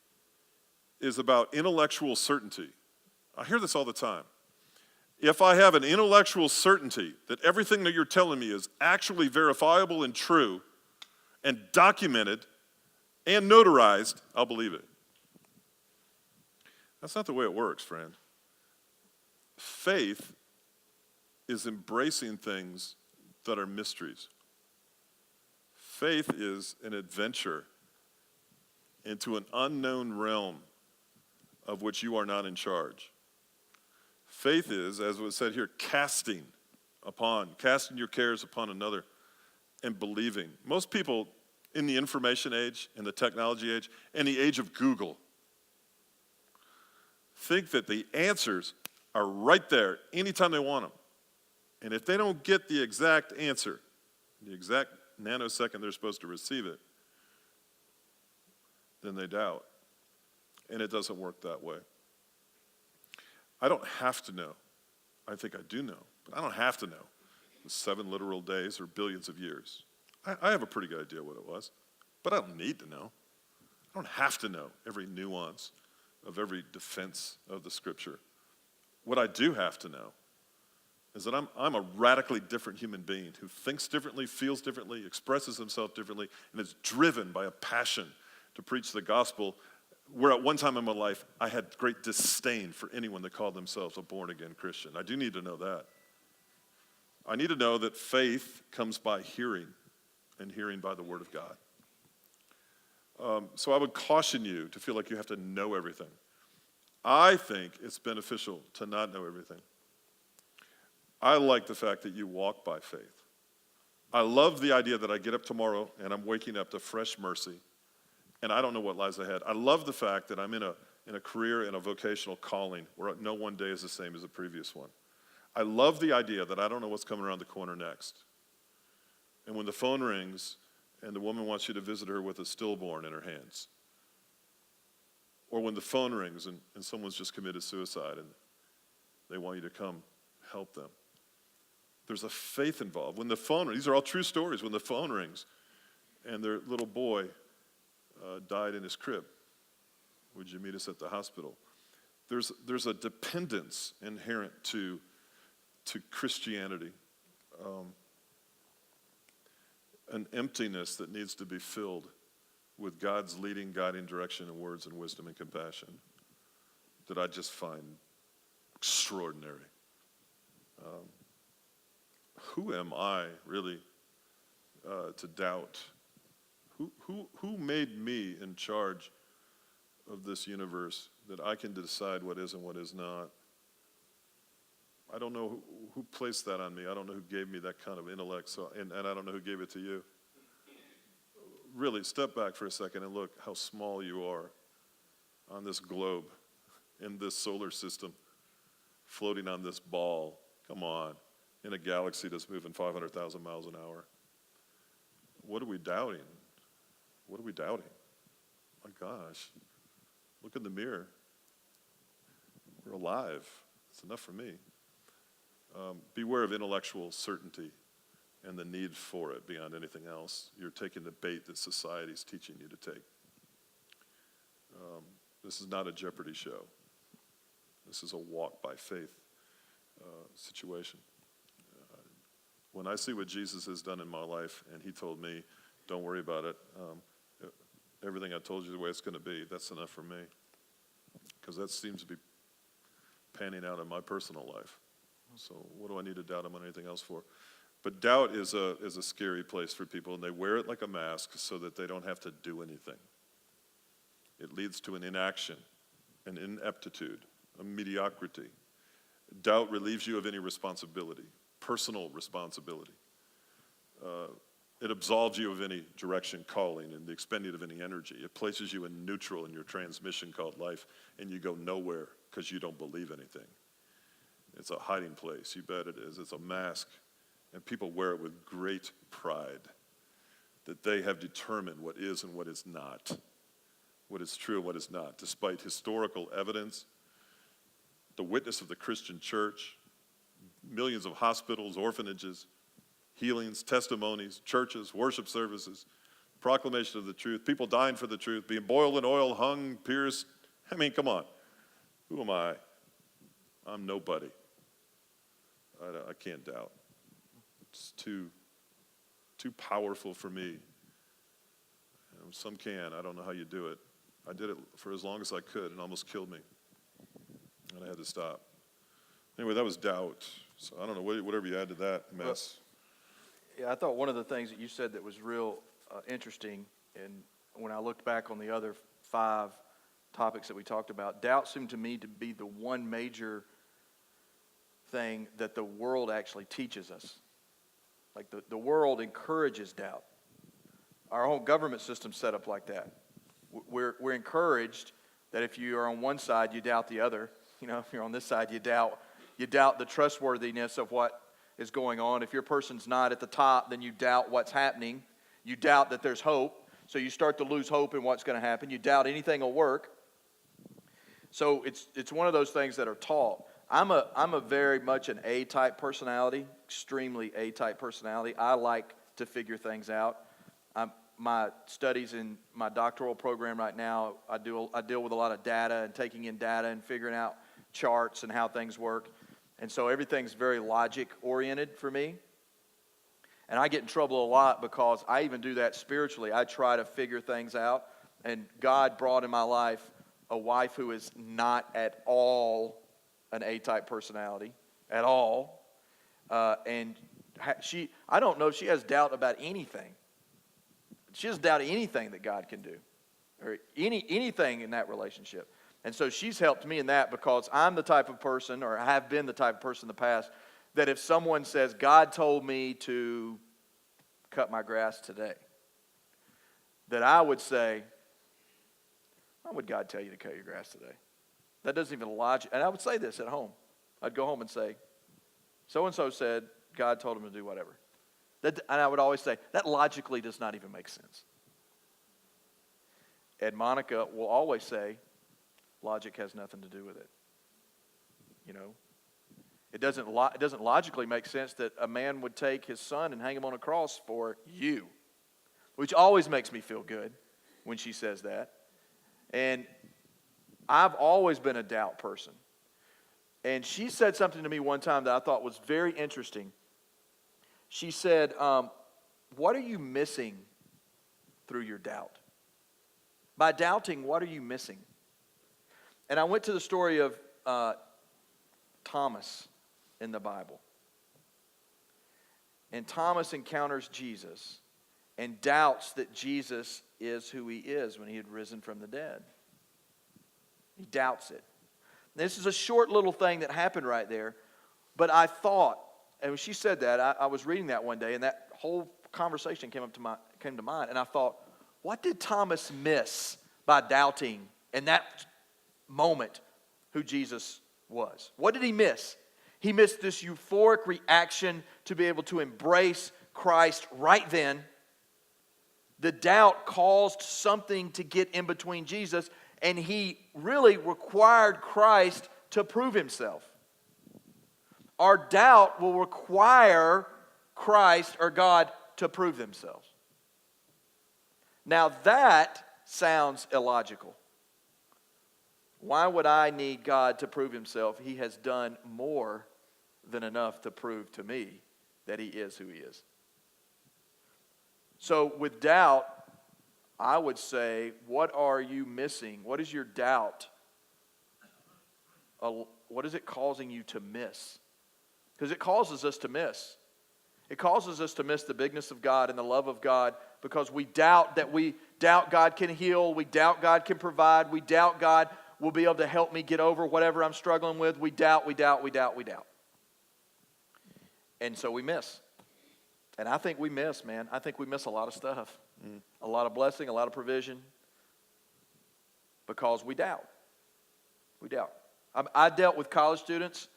is about intellectual certainty. I hear this all the time. If I have an intellectual certainty that everything that you're telling me is actually verifiable and true and documented and notarized, I'll believe it. That's not the way it works, friend. Faith is embracing things that are mysteries. Faith is an adventure into an unknown realm of which you are not in charge. Faith is, as was said here, casting your cares upon another and believing. Most people in the information age, in the technology age, in the age of Google, think that the answers are right there anytime they want them. And if they don't get the exact answer, the exact nanosecond they're supposed to receive it, then they doubt. And it doesn't work that way. I don't have to know. I think I do know, but I don't have to know the 7 literal days or billions of years. I have a pretty good idea what it was, but I don't need to know. I don't have to know every nuance of every defense of the Scripture. What I do have to know is that I'm a radically different human being who thinks differently, feels differently, expresses himself differently, and is driven by a passion to preach the gospel, where at one time in my life I had great disdain for anyone that called themselves a born-again Christian. I do need to know that. I need to know that faith comes by hearing, and hearing by the Word of God. So I would caution you to feel like you have to know everything. I think it's beneficial to not know everything. I like the fact that you walk by faith. I love the idea that I get up tomorrow and I'm waking up to fresh mercy, and I don't know what lies ahead. I love the fact that I'm in a career and a vocational calling where no one day is the same as the previous one. I love the idea that I don't know what's coming around the corner next. And when the phone rings and the woman wants you to visit her with a stillborn in her hands, or when the phone rings and someone's just committed suicide and they want you to come help them, there's a faith involved. When the phone rings, these are all true stories, when the phone rings and their little boy died in his crib, would you meet us at the hospital? There's a dependence inherent to Christianity, an emptiness that needs to be filled with God's leading, guiding direction and words and wisdom and compassion that I just find extraordinary. Who am I really to doubt? Who made me in charge of this universe that I can decide what is and what is not? I don't know who placed that on me. I don't know who gave me that kind of intellect, and I don't know who gave it to you. Really, step back for a second and look how small you are on this globe, in this solar system, floating on this ball. Come on. in a galaxy that's moving 500,000 miles an hour. What are we doubting? What are we doubting? My gosh, look in the mirror. We're alive. It's enough for me. Beware of intellectual certainty and the need for it beyond anything else. You're taking the bait that society's teaching you to take. This is not a Jeopardy show. This is a walk by faith situation. When I see what Jesus has done in my life, and he told me, don't worry about it, everything I told you the way it's going to be, that's enough for me. Because that seems to be panning out in my personal life. So what do I need to doubt him on anything else for? But doubt is a scary place for people, and they wear it like a mask so that they don't have to do anything. It leads to an inaction, an ineptitude, a mediocrity. Doubt relieves you of any responsibility, personal responsibility. It absolves you of any direction, calling, and the expending of any energy. It places you in neutral in your transmission called life, and you go nowhere because you don't believe anything. It's a hiding place, you bet it is. It's a mask, and people wear it with great pride that they have determined what is and what is not, what is true and what is not, despite historical evidence, the witness of the Christian church, millions of hospitals, orphanages, healings, testimonies, churches, worship services, proclamation of the truth, people dying for the truth, being boiled in oil, hung, pierced. I mean, come on. Who am I? I'm nobody. I can't doubt. It's too powerful for me. Some can. I don't know how you do it. I did it for as long as I could and almost killed me. And I had to stop. Anyway, that was doubt. So I don't know, whatever you add to that mess. Yeah, I thought one of the things that you said that was real interesting, and when I looked back on the other 5 topics that we talked about, doubt seemed to me to be the one major thing that the world actually teaches us. Like the world encourages doubt. Our whole government system's set up like that. We're encouraged that if you are on one side, you doubt the other. You know, if you're on this side, you doubt the trustworthiness of what is going on. If your person's not at the top, then you doubt what's happening. You doubt that there's hope. So you start to lose hope in what's going to happen. You doubt anything will work. So it's one of those things that are taught. I'm a very much an A-type personality, extremely A-type personality. I like to figure things out. My studies in my doctoral program right now, I deal with a lot of data and taking in data and figuring out charts and how things work. And so everything's very logic-oriented for me. And I get in trouble a lot because I even do that spiritually. I try to figure things out. And God brought in my life a wife who is not at all an A-type personality, at all. And I don't know if she has doubt about anything. She doesn't doubt anything that God can do, or anything in that relationship. And so she's helped me in that because I'm the type of person, or have been the type of person in the past, that if someone says, God told me to cut my grass today, that I would say, why would God tell you to cut your grass today? That doesn't even logic. And I would say this at home. I'd go home and say, so-and-so said God told him to do whatever. And I would always say, that logically does not even make sense. And Monica will always say, logic has nothing to do with it. You know, it doesn't logically make sense that a man would take his son and hang him on a cross for you, which always makes me feel good when she says that. And I've always been a doubt person. And she said something to me one time that I thought was very interesting. She said, what are you missing through your doubt? By doubting, what are you missing? And I went to the story of Thomas in the Bible. And Thomas encounters Jesus and doubts that Jesus is who he is when he had risen from the dead. He doubts it. This is a short little thing that happened right there. But I thought, and when she said that, I was reading that one day, and that whole conversation came to mind. And I thought, what did Thomas miss by doubting in that moment who Jesus was? What did he miss? He missed this euphoric reaction to be able to embrace Christ right then. The doubt caused something to get in between Jesus, and he really required Christ to prove himself. Our doubt will require Christ or God to prove themselves. Now that sounds illogical. Why would I need God to prove himself? He has done more than enough to prove to me that he is who he is. So with doubt, I would say, what are you missing? What is your doubt? What is it causing you to miss? Because it causes us to miss. It causes us to miss the bigness of God and the love of God because we doubt God can heal. We doubt God can provide. We doubt God will be able to help me get over whatever I'm struggling with. We doubt. And so we miss. And I think we miss, man. I think we miss a lot of stuff. A lot of blessing, a lot of provision. Because we doubt. We doubt. I dealt with college students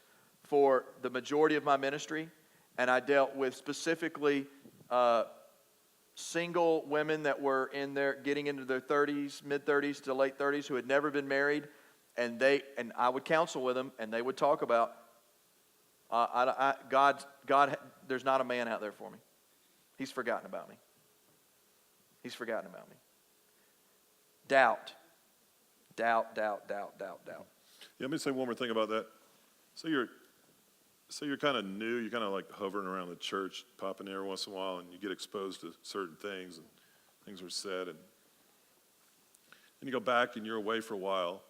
for the majority of my ministry. And I dealt with specifically single women that were getting into their 30s, mid-30s to late 30s who had never been married. And I would counsel with them, and they would talk about, God, there's not a man out there for me. He's forgotten about me. He's forgotten about me. Doubt. Yeah, let me say one more thing about that. So you're kind of new, you're kind of like hovering around the church, popping in every once in a while, and you get exposed to certain things, and things are said, and then you go back and you're away for a while.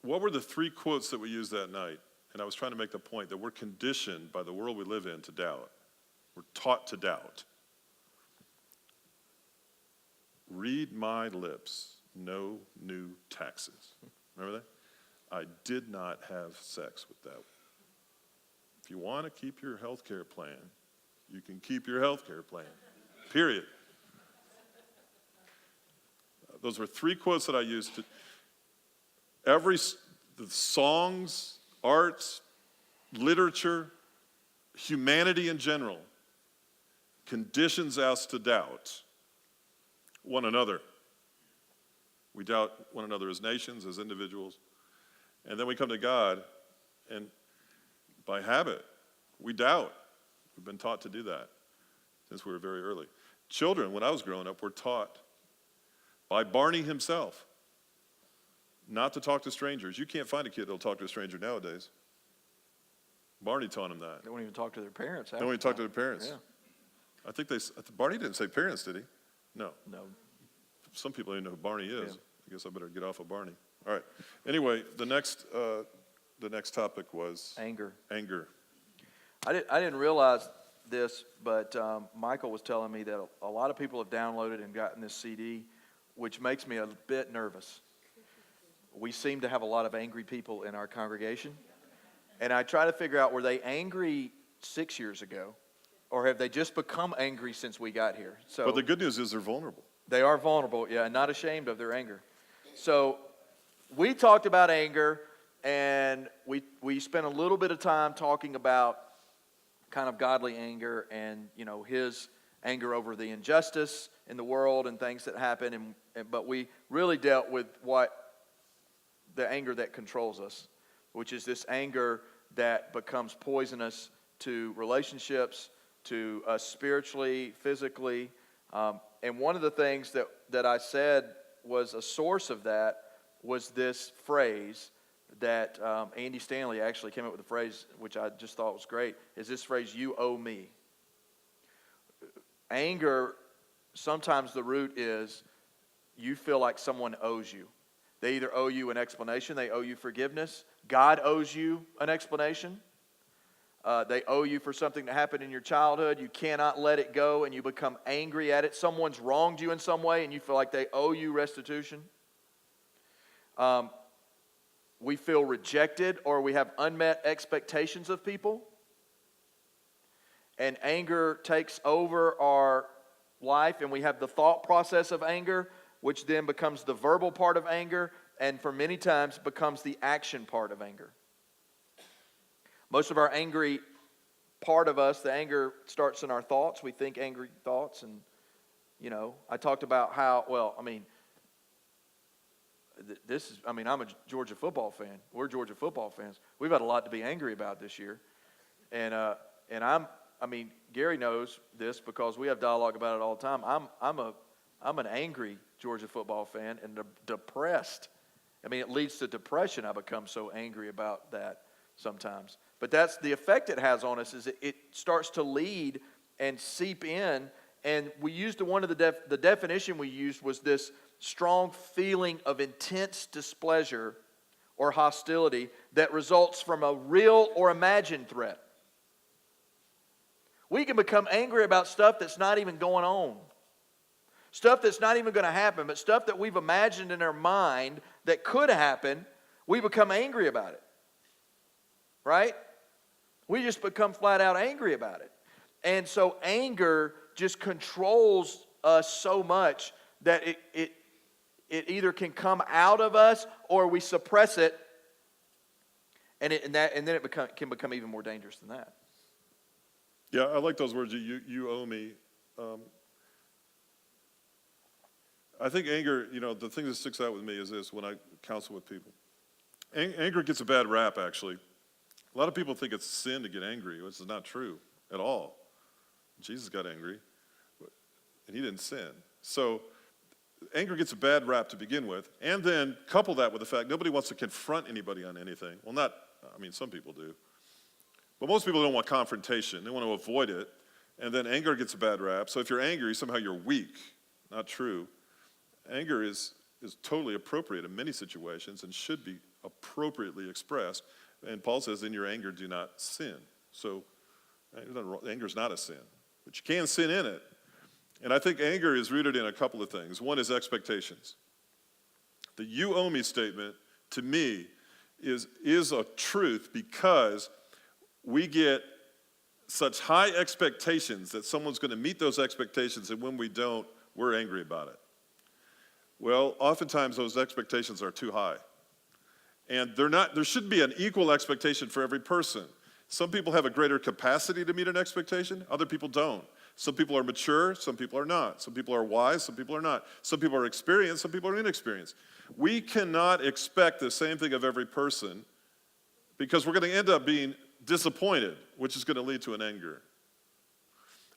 What were the 3 quotes that we used that night? And I was trying to make the point that we're conditioned by the world we live in to doubt. We're taught to doubt. Read my lips, no new taxes. Remember that? I did not have sex with that. If you want to keep your health care plan, you can keep your health care plan. Period. Those were 3 quotes that I used. The songs, arts, literature, humanity in general conditions us to doubt one another. We doubt one another as nations, as individuals. And then we come to God, and by habit, we doubt. We've been taught to do that since we were very early. Children, when I was growing up, were taught by Barney himself not to talk to strangers. You can't find a kid that'll talk to a stranger nowadays. Barney taught him that. They won't even talk to their parents. They won't even talk to their parents. Yeah. I think Barney didn't say parents, did he? No. No. Some people don't even know who Barney is. Yeah. I guess I better get off of Barney. All right. Anyway, the next topic was Anger. Anger. I didn't realize this, but Michael was telling me that a lot of people have downloaded and gotten this CD, which makes me a bit nervous. We seem to have a lot of angry people in our congregation. And I try to figure out, were they angry 6 years ago? Or have they just become angry since we got here? So But the good news is they're vulnerable. they are vulnerable, yeah, and not ashamed of their anger. So we talked about anger, and we spent a little bit of time talking about kind of godly anger and, his anger over the injustice in the world and things that happen. But we really dealt with the anger that controls us, which is this anger that becomes poisonous to relationships, to us spiritually, physically. And one of the things that I said was a source of that was this phrase that Andy Stanley actually came up with a phrase, which I just thought was great, is this phrase, you owe me. Anger, sometimes the root is you feel like someone owes you. They either owe you an explanation, they owe you forgiveness. God owes you an explanation. They owe you for something that happened in your childhood. You cannot let it go, and you become angry at it. Someone's wronged you in some way, and you feel like they owe you restitution. We feel rejected, or we have unmet expectations of people. And anger takes over our life, and we have the thought process of anger, which then becomes the verbal part of anger, and for many times becomes the action part of anger. Most of our angry part of us, the anger starts in our thoughts. We think angry thoughts. And, I talked about how, I'm a Georgia football fan. We're Georgia football fans. We've had a lot to be angry about this year. And Gary knows this because we have dialogue about it all the time. I'm an angry Georgia football fan and depressed. It leads to depression. I become so angry about that sometimes. But that's the effect it has on us, is it starts to lead and seep in. And we used one of the definition we used was this strong feeling of intense displeasure or hostility that results from a real or imagined threat. We can become angry about stuff that's not even going on. Stuff that's not even going to happen, but stuff that we've imagined in our mind that could happen, we become angry about it. Right? We just become flat out angry about it. And so anger just controls us so much that it either can come out of us or we suppress it, and then it can become even more dangerous than that. Yeah, I like those words, you owe me. I think anger, the thing that sticks out with me is this when I counsel with people. Anger gets a bad rap, actually. A lot of people think it's sin to get angry, which is not true at all. Jesus got angry, and he didn't sin. So anger gets a bad rap to begin with, and then couple that with the fact nobody wants to confront anybody on anything. Well, some people do. But most people don't want confrontation. They want to avoid it, and then anger gets a bad rap. So if you're angry, somehow you're weak. Not true. Anger is totally appropriate in many situations and should be appropriately expressed. And Paul says, in your anger, do not sin. So anger is not a sin, but you can sin in it. And I think anger is rooted in a couple of things. One is expectations. The you owe me statement, to me, is a truth because we get such high expectations that someone's going to meet those expectations, and when we don't, we're angry about it. Well, oftentimes those expectations are too high. And there should be an equal expectation for every person. Some people have a greater capacity to meet an expectation, other people don't. Some people are mature, some people are not. Some people are wise, some people are not. Some people are experienced, some people are inexperienced. We cannot expect the same thing of every person because we're going to end up being disappointed, which is going to lead to an anger.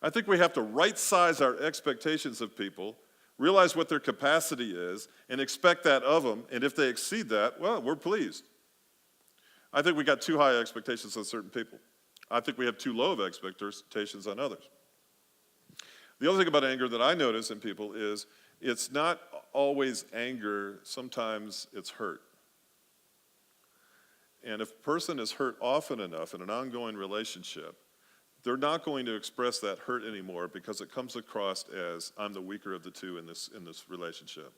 I think we have to right-size our expectations of people, realize what their capacity is, and expect that of them. And if they exceed that, well, we're pleased. I think we got too high expectations on certain people. I think we have too low of expectations on others. The other thing about anger that I notice in people is it's not always anger. Sometimes it's hurt. And if a person is hurt often enough in an ongoing relationship, they're not going to express that hurt anymore because it comes across as I'm the weaker of the two in this relationship.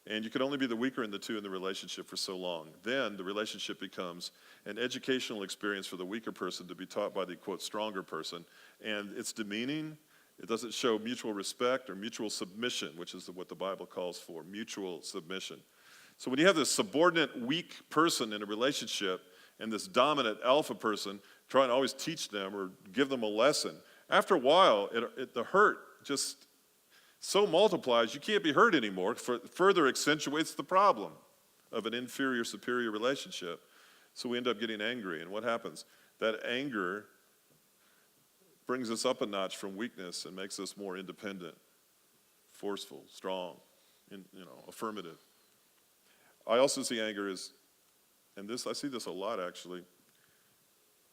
And you can only be the weaker in the two in the relationship for so long. Then the relationship becomes an educational experience for the weaker person to be taught by the, quote, stronger person. And it's demeaning. It doesn't show mutual respect or mutual submission, which is what the Bible calls for, mutual submission. So when you have this subordinate, weak person in a relationship and this dominant alpha person trying to always teach them or give them a lesson, after a while, the hurt just so multiplies, you can't be hurt anymore. Further accentuates the problem of an inferior-superior relationship. So we end up getting angry. And what happens? That anger brings us up a notch from weakness and makes us more independent, forceful, strong, affirmative. I also see anger as, and I see this a lot actually,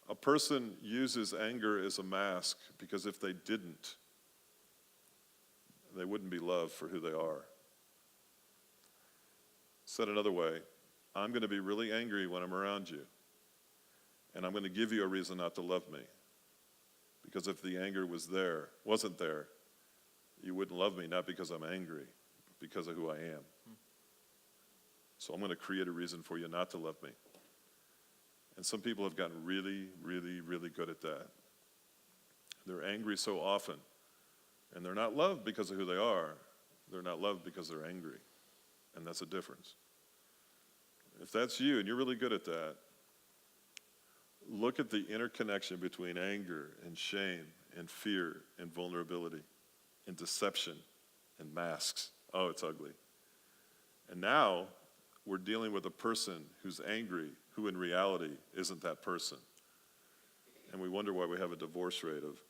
a person uses anger as a mask because if they didn't, they wouldn't be loved for who they are. Said another way, I'm going to be really angry when I'm around you, and I'm going to give you a reason not to love me. Because if the anger wasn't there, you wouldn't love me, not because I'm angry, but because of who I am. So I'm going to create a reason for you not to love me. And some people have gotten really, really, really good at that. They're angry so often, and they're not loved because of who they are. They're not loved because they're angry, and that's a difference. If that's you, and you're really good at that, look at the interconnection between anger and shame and fear and vulnerability and deception and masks. Oh, it's ugly. And now we're dealing with a person who's angry, who in reality isn't that person. And we wonder why we have a divorce rate of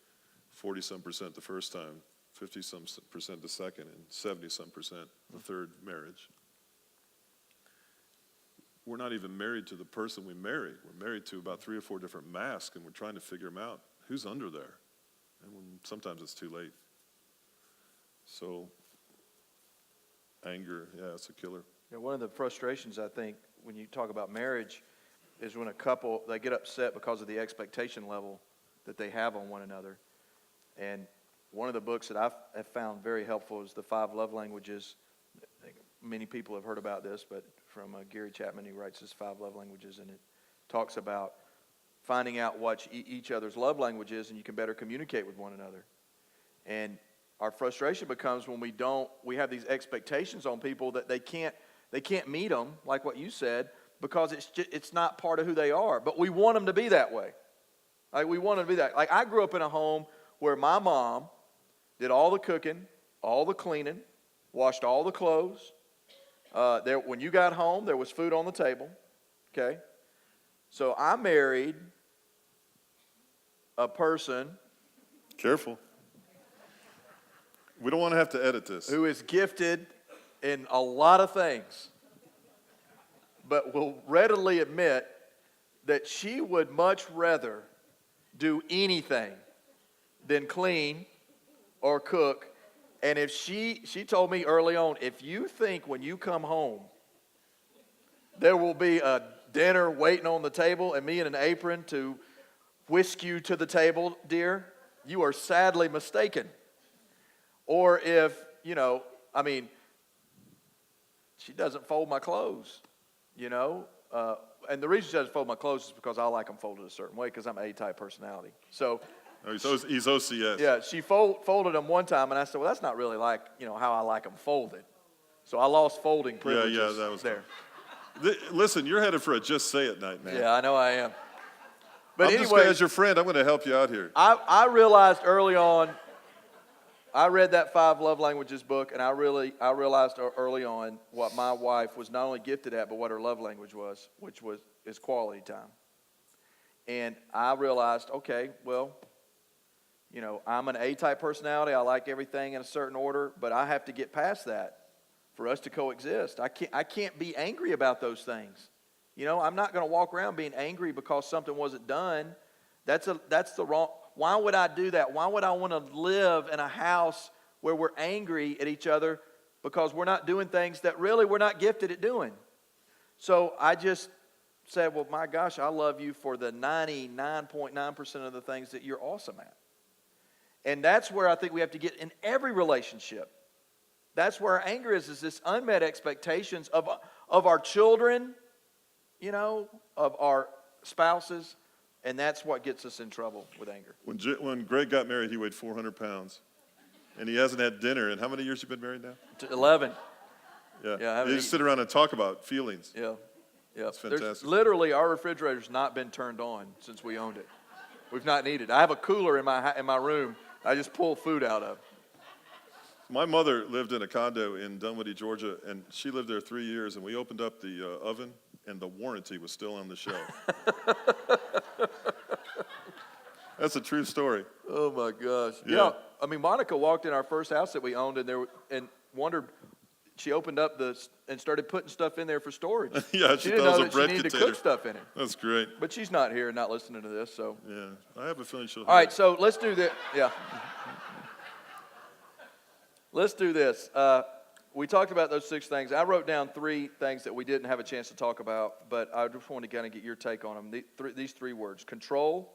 40-some% the first time, 50-some% the second, and 70-some% the third marriage. We're not even married to the person we marry. We're married to about 3 or 4 different masks, and we're trying to figure them out. Who's under there? And sometimes it's too late. So, anger, yeah, it's a killer. Yeah, one of the frustrations, I think, when you talk about marriage is when a couple, they get upset because of the expectation level that they have on one another. And one of the books that have found very helpful is The 5 Love Languages. I think many people have heard about this, but from Gary Chapman, he writes his 5 love languages, and it talks about finding out what each other's love language is, and you can better communicate with one another. And our frustration becomes when we have these expectations on people that they can't meet them, like what you said, because it's not part of who they are. But we want them to be that way. Like, we want them to be that. Like, I grew up in a home where my mom did all the cooking, all the cleaning, washed all the clothes. When you got home, there was food on the table. Okay? So I married a person. Careful. We don't want to have to edit this. Who is gifted in a lot of things, but will readily admit that she would much rather do anything than clean or cook. And if she told me early on, if you think when you come home there will be a dinner waiting on the table and me in an apron to whisk you to the table, dear, you are sadly mistaken. Or if, she doesn't fold my clothes, and the reason she doesn't fold my clothes is because I like them folded a certain way because I'm an A-type personality. So He's OCS. yeah, she folded them one time, and I said, well, that's not really like, how I like them folded. So I lost folding privileges that was there. Listen, you're headed for a just say it night, man. Yeah, I know I am. But I'm anyway, as your friend, I'm going to help you out here. I realized early on, I read that 5 Love Languages book, and I realized early on what my wife was not only gifted at, but what her love language was, which is quality time. And I realized, okay, well, I'm an A-type personality. I like everything in a certain order, but I have to get past that for us to coexist. I can't be angry about those things. I'm not going to walk around being angry because something wasn't done. That's the wrong. Why would I do that? Why would I want to live in a house where we're angry at each other because we're not doing things that really we're not gifted at doing? So I just said, well, my gosh, I love you for the 99.9% of the things that you're awesome at. And that's where I think we have to get in every relationship. That's where our anger is this unmet expectations of our children, of our spouses. And that's what gets us in trouble with anger. When Greg got married, he weighed 400 pounds. And he hasn't had dinner. In how many years you been married now? 11. Yeah. You just sit around and talk about feelings. Yeah. It's fantastic. Literally, our refrigerator's not been turned on since we owned it. We've not needed. I have a cooler in my room. I just pull food out of. My mother lived in a condo in Dunwoody, Georgia, and she lived there 3 years, and we opened up the oven, and the warranty was still on the shelf. That's a true story. Oh, my gosh. Yeah. Monica walked in our first house that we owned and wondered, she opened up and started putting stuff in there for storage. Yeah, she thought didn't it know was a that bread she needed container. to cook stuff in it. That's great. But she's not here and not listening to this, so. Yeah, I have a feeling she'll. All right, so let's do this. Yeah. Let's do this. We talked about those 6 things. I wrote down 3 things that we didn't have a chance to talk about, but I just want to kind of get your take on them. These 3 words: control,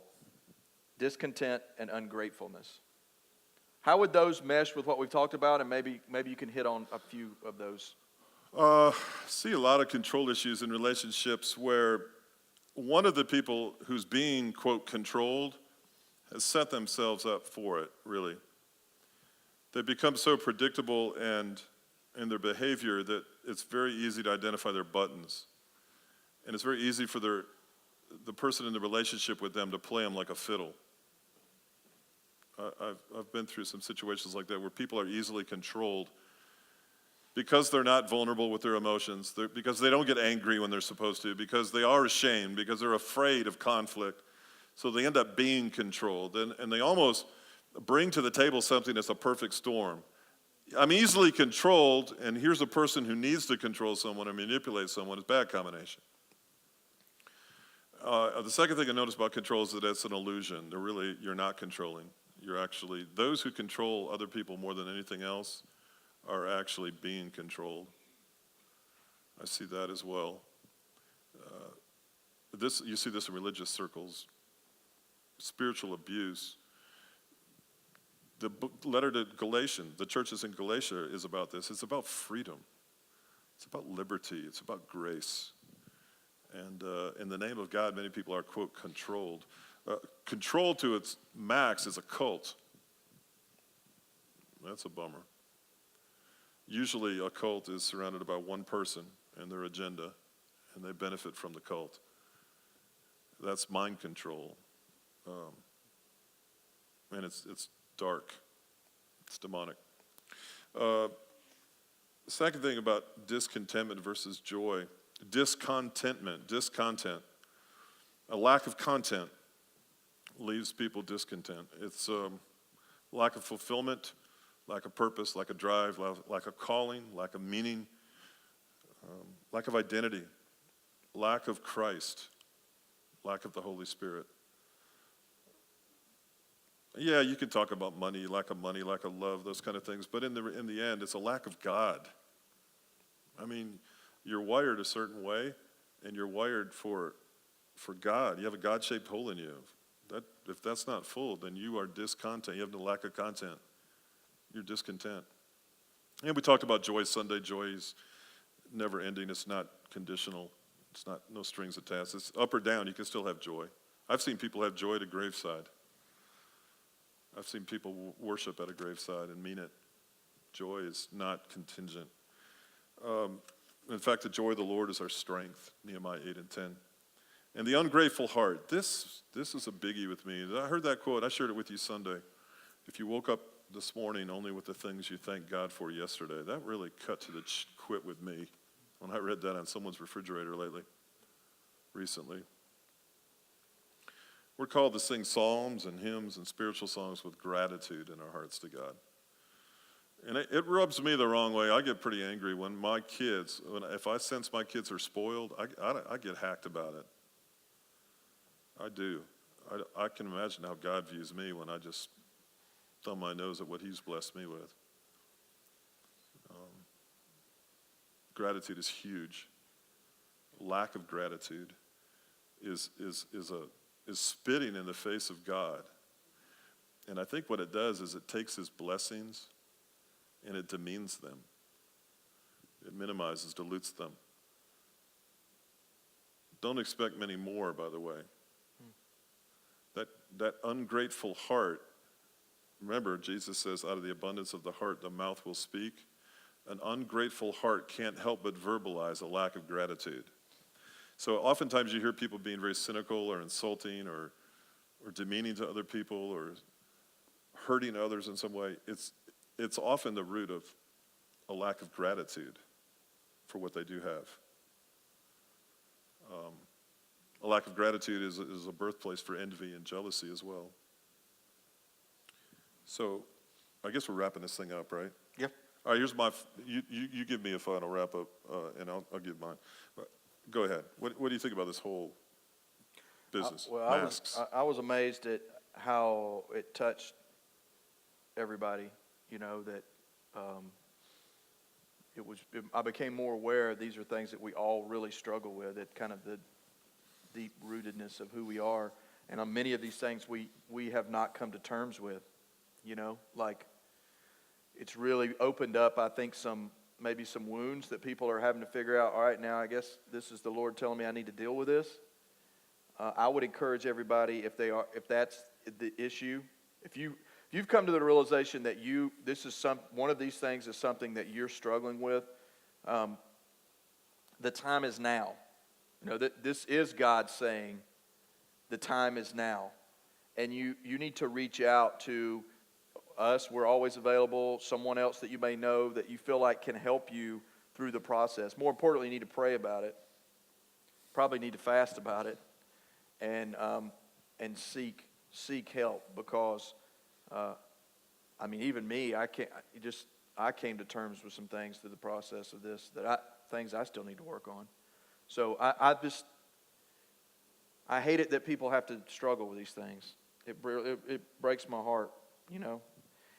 discontent, and ungratefulness. How would those mesh with what we've talked about? And maybe you can hit on a few of those. See a lot of control issues in relationships where one of the people who's being, quote, controlled has set themselves up for it, really. They become so predictable and in their behavior that it's very easy to identify their buttons. And it's very easy for their the person in the relationship with them to play them like a fiddle. I've been through some situations like that where people are easily controlled because they're not vulnerable with their emotions, because they don't get angry when they're supposed to, because they are ashamed, because they're afraid of conflict. So they end up being controlled, and they almost bring to the table something that's a perfect storm. I'm easily controlled, and here's a person who needs to control someone or manipulate someone. It's a bad combination. The second thing I notice about control is that it's an illusion. You're not controlling. You're actually, those who control other people more than anything else are actually being controlled. I see that as well. You see this in religious circles. Spiritual abuse. The letter to Galatians, the churches in Galatia is about this. It's about freedom. It's about liberty. It's about grace. And in the name of God, many people are, quote, controlled. Controlled to its max is a cult. That's a bummer. Usually a cult is surrounded by one person and their agenda, and they benefit from the cult. That's mind control. And it's dark. It's demonic. The second thing about discontentment versus joy, discontent. A lack of content leaves people discontent. It's lack of fulfillment, lack of purpose, lack of drive, lack of calling, lack of meaning, lack of identity, lack of Christ, lack of the Holy Spirit. Yeah, you can talk about money, lack of love, those kind of things, but in the end, it's a lack of God. I mean, you're wired a certain way, and you're wired for God. You have a God-shaped hole in you. If that's not full, then you are discontent. You have a lack of content. You're discontent. And we talked about joy Sunday. Joy is never ending. It's not conditional. It's not no strings attached. It's up or down. You can still have joy. I've seen people have joy at a graveside. I've seen people worship at a graveside and mean it. Joy is not contingent. In fact, the joy of the Lord is our strength, Nehemiah 8 and 10. And the ungrateful heart, this is a biggie with me. I heard that quote. I shared it with you Sunday. If you woke up this morning only with the things you thanked God for yesterday, that really cut to the quit with me when I read that on someone's refrigerator recently. We're called to sing psalms and hymns and spiritual songs with gratitude in our hearts to God. And it rubs me the wrong way. I get pretty angry when my kids, if I sense my kids are spoiled, I get hacked about it. I do. I can imagine how God views me when I just thumb my nose at what he's blessed me with. Gratitude is huge. Lack of gratitude is spitting in the face of God. And I think what it does is it takes his blessings and it demeans them. It minimizes, dilutes them. Don't expect many more, by the way. That ungrateful heart, remember, Jesus says, out of the abundance of the heart, the mouth will speak. An ungrateful heart can't help but verbalize a lack of gratitude. So oftentimes you hear people being very cynical or insulting or demeaning to other people or hurting others in some way. It's often the root of a lack of gratitude for what they do have. A lack of gratitude is a birthplace for envy and jealousy as well. So I guess we're wrapping this thing up, right? Yep. All right, you give me a final wrap up, and I'll give mine. Go ahead. What do you think about this whole business? Masks. I was amazed at how it touched everybody. You know that I became more aware these are things that we all really struggle with. At kind of the deep rootedness of who we are, and on many of these things we have not come to terms with. You know, like it's really opened up, I think, maybe some wounds that people are having to figure out. All right, now I guess this is the Lord telling me I need to deal with this. I would encourage everybody, if that's the issue, if you've come to the realization that one of these things is something that you're struggling with, the time is now. You know that this is God saying, the time is now. And you need to reach out to us. We're always available. Someone else that you may know that you feel like can help you through the process. More importantly, you need to pray about it. Probably need to fast about it, and seek help, because even me, I came to terms with some things through the process of this things I still need to work on. So I hate it that people have to struggle with these things. It breaks my heart,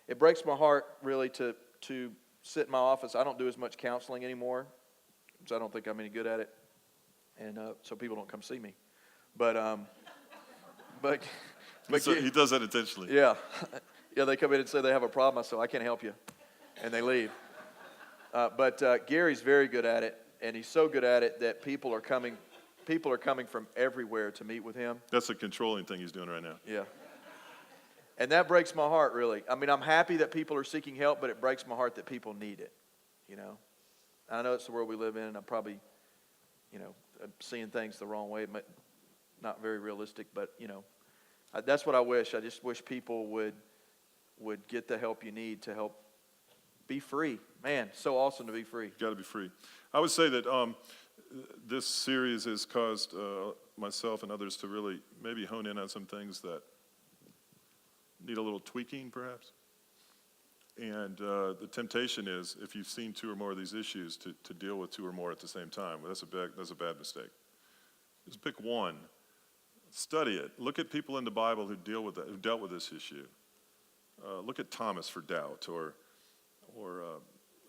It breaks my heart really to sit in my office. I don't do as much counseling anymore, because I don't think I'm any good at it, and so people don't come see me. But he does that intentionally. Yeah, they come in and say they have a problem. I say, I can't help you, and they leave. But Gary's very good at it, and he's so good at it that people are coming from everywhere to meet with him. That's a controlling thing he's doing right now. Yeah. And that breaks my heart, really. I'm happy that people are seeking help, but it breaks my heart that people need it, I know it's the world we live in, and I'm probably, I'm seeing things the wrong way, not very realistic, but, that's what I wish. I just wish people would get the help you need to help be free. Man, so awesome to be free. Got to be free. I would say that this series has caused myself and others to really maybe hone in on some things that need a little tweaking, perhaps. And the temptation is, if you've seen two or more of these issues, to deal with two or more at the same time. Well, that's a bad mistake. Just pick one. Study it. Look at people in the Bible who dealt with this issue. Look at Thomas for doubt, or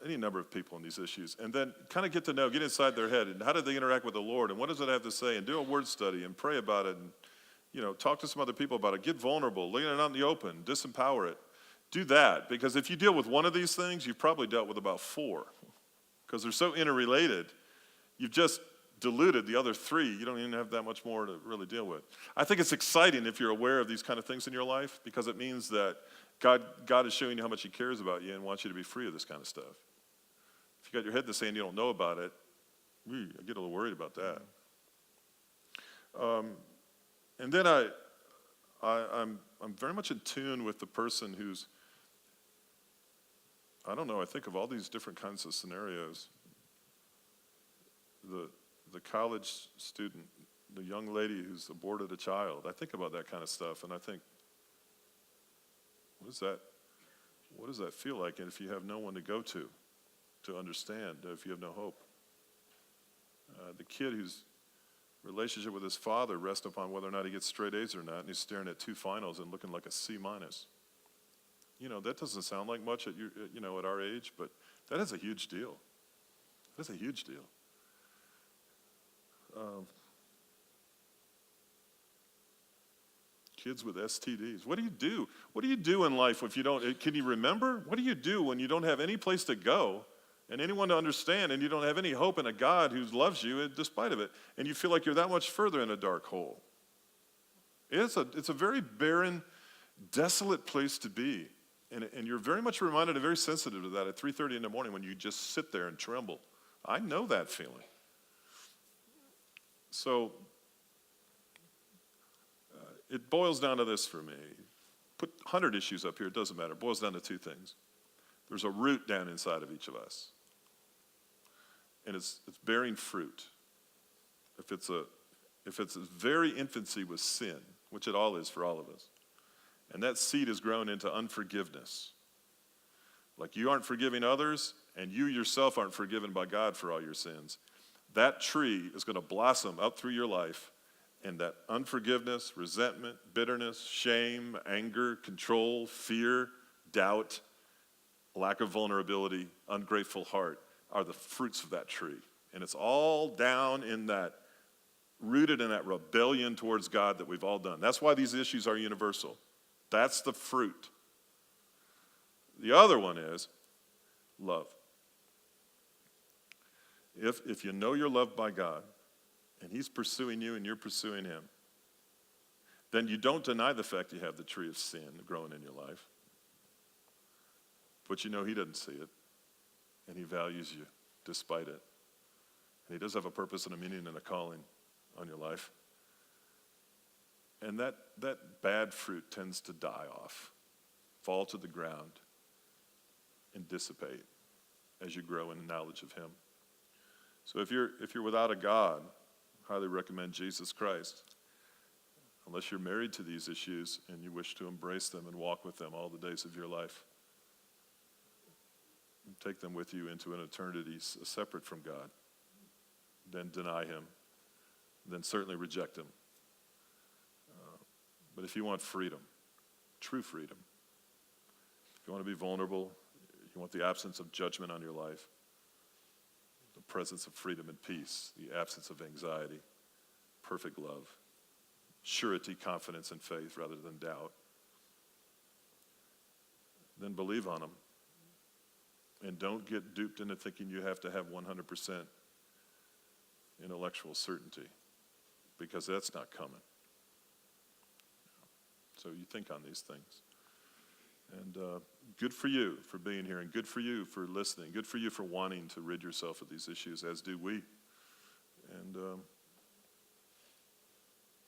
any number of people in these issues, and then kind of get inside their head, and how did they interact with the Lord, and what does it have to say, and do a word study, and pray about it, and talk to some other people about it. Get vulnerable, lay it out in the open, disempower it. Do that, because if you deal with one of these things, you've probably dealt with about four, because they're so interrelated. You've just diluted the other three. You don't even have that much more to really deal with. I think it's exciting if you're aware of these kind of things in your life, because it means that God is showing you how much he cares about you and wants you to be free of this kind of stuff. If you got your head in the sand, you don't know about it, I get a little worried about that. And then I'm very much in tune with the person who's, I think of all these different kinds of scenarios. The college student, the young lady who's aborted a child. I think about that kind of stuff, and I think, what does that feel like? And if you have no one to go to understand, if you have no hope. The kid whose relationship with his father rests upon whether or not he gets straight A's or not, and he's staring at 2 finals and looking like a C-. That doesn't sound like much at our age, but that is a huge deal. That's a huge deal. Kids with STDs. What do you do? What do you do in life if you don't? Can you remember? What do you do when you don't have any place to go and anyone to understand, and you don't have any hope in a God who loves you despite of it, and you feel like you're that much further in a dark hole? It's a very barren, desolate place to be, and you're very much reminded and very sensitive to that at 3:30 in the morning when you just sit there and tremble. I know that feeling. So it boils down to this for me. Put 100 issues up here, it doesn't matter. It boils down to 2 things. There's a root down inside of each of us, and it's bearing fruit. If it's its very infancy with sin, which it all is for all of us, and that seed has grown into unforgiveness, like you aren't forgiving others, and you yourself aren't forgiven by God for all your sins, that tree is going to blossom up through your life, and that unforgiveness, resentment, bitterness, shame, anger, control, fear, doubt, lack of vulnerability, ungrateful heart are the fruits of that tree. And it's all down in that, rooted in that rebellion towards God that we've all done. That's why these issues are universal. That's the fruit. The other one is love. If you know you're loved by God, and he's pursuing you and you're pursuing him, then you don't deny the fact you have the tree of sin growing in your life. But you know he doesn't see it, and he values you despite it. And he does have a purpose and a meaning and a calling on your life. And that bad fruit tends to die off, fall to the ground, and dissipate as you grow in knowledge of him. So if you're without a God, I highly recommend Jesus Christ. Unless you're married to these issues and you wish to embrace them and walk with them all the days of your life. Take them with you into an eternity separate from God. Then deny him. Then certainly reject him. But if you want freedom, true freedom, if you want to be vulnerable, you want the absence of judgment on your life, the presence of freedom and peace, the absence of anxiety, perfect love, surety, confidence, and faith rather than doubt, then believe on him. And don't get duped into thinking you have to have 100% intellectual certainty, because that's not coming. So you think on these things. And good for you for being here, and good for you for listening. Good for you for wanting to rid yourself of these issues, as do we. And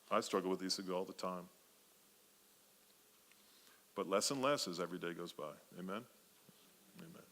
I struggle with these things all the time. But less and less as every day goes by. Amen? Amen.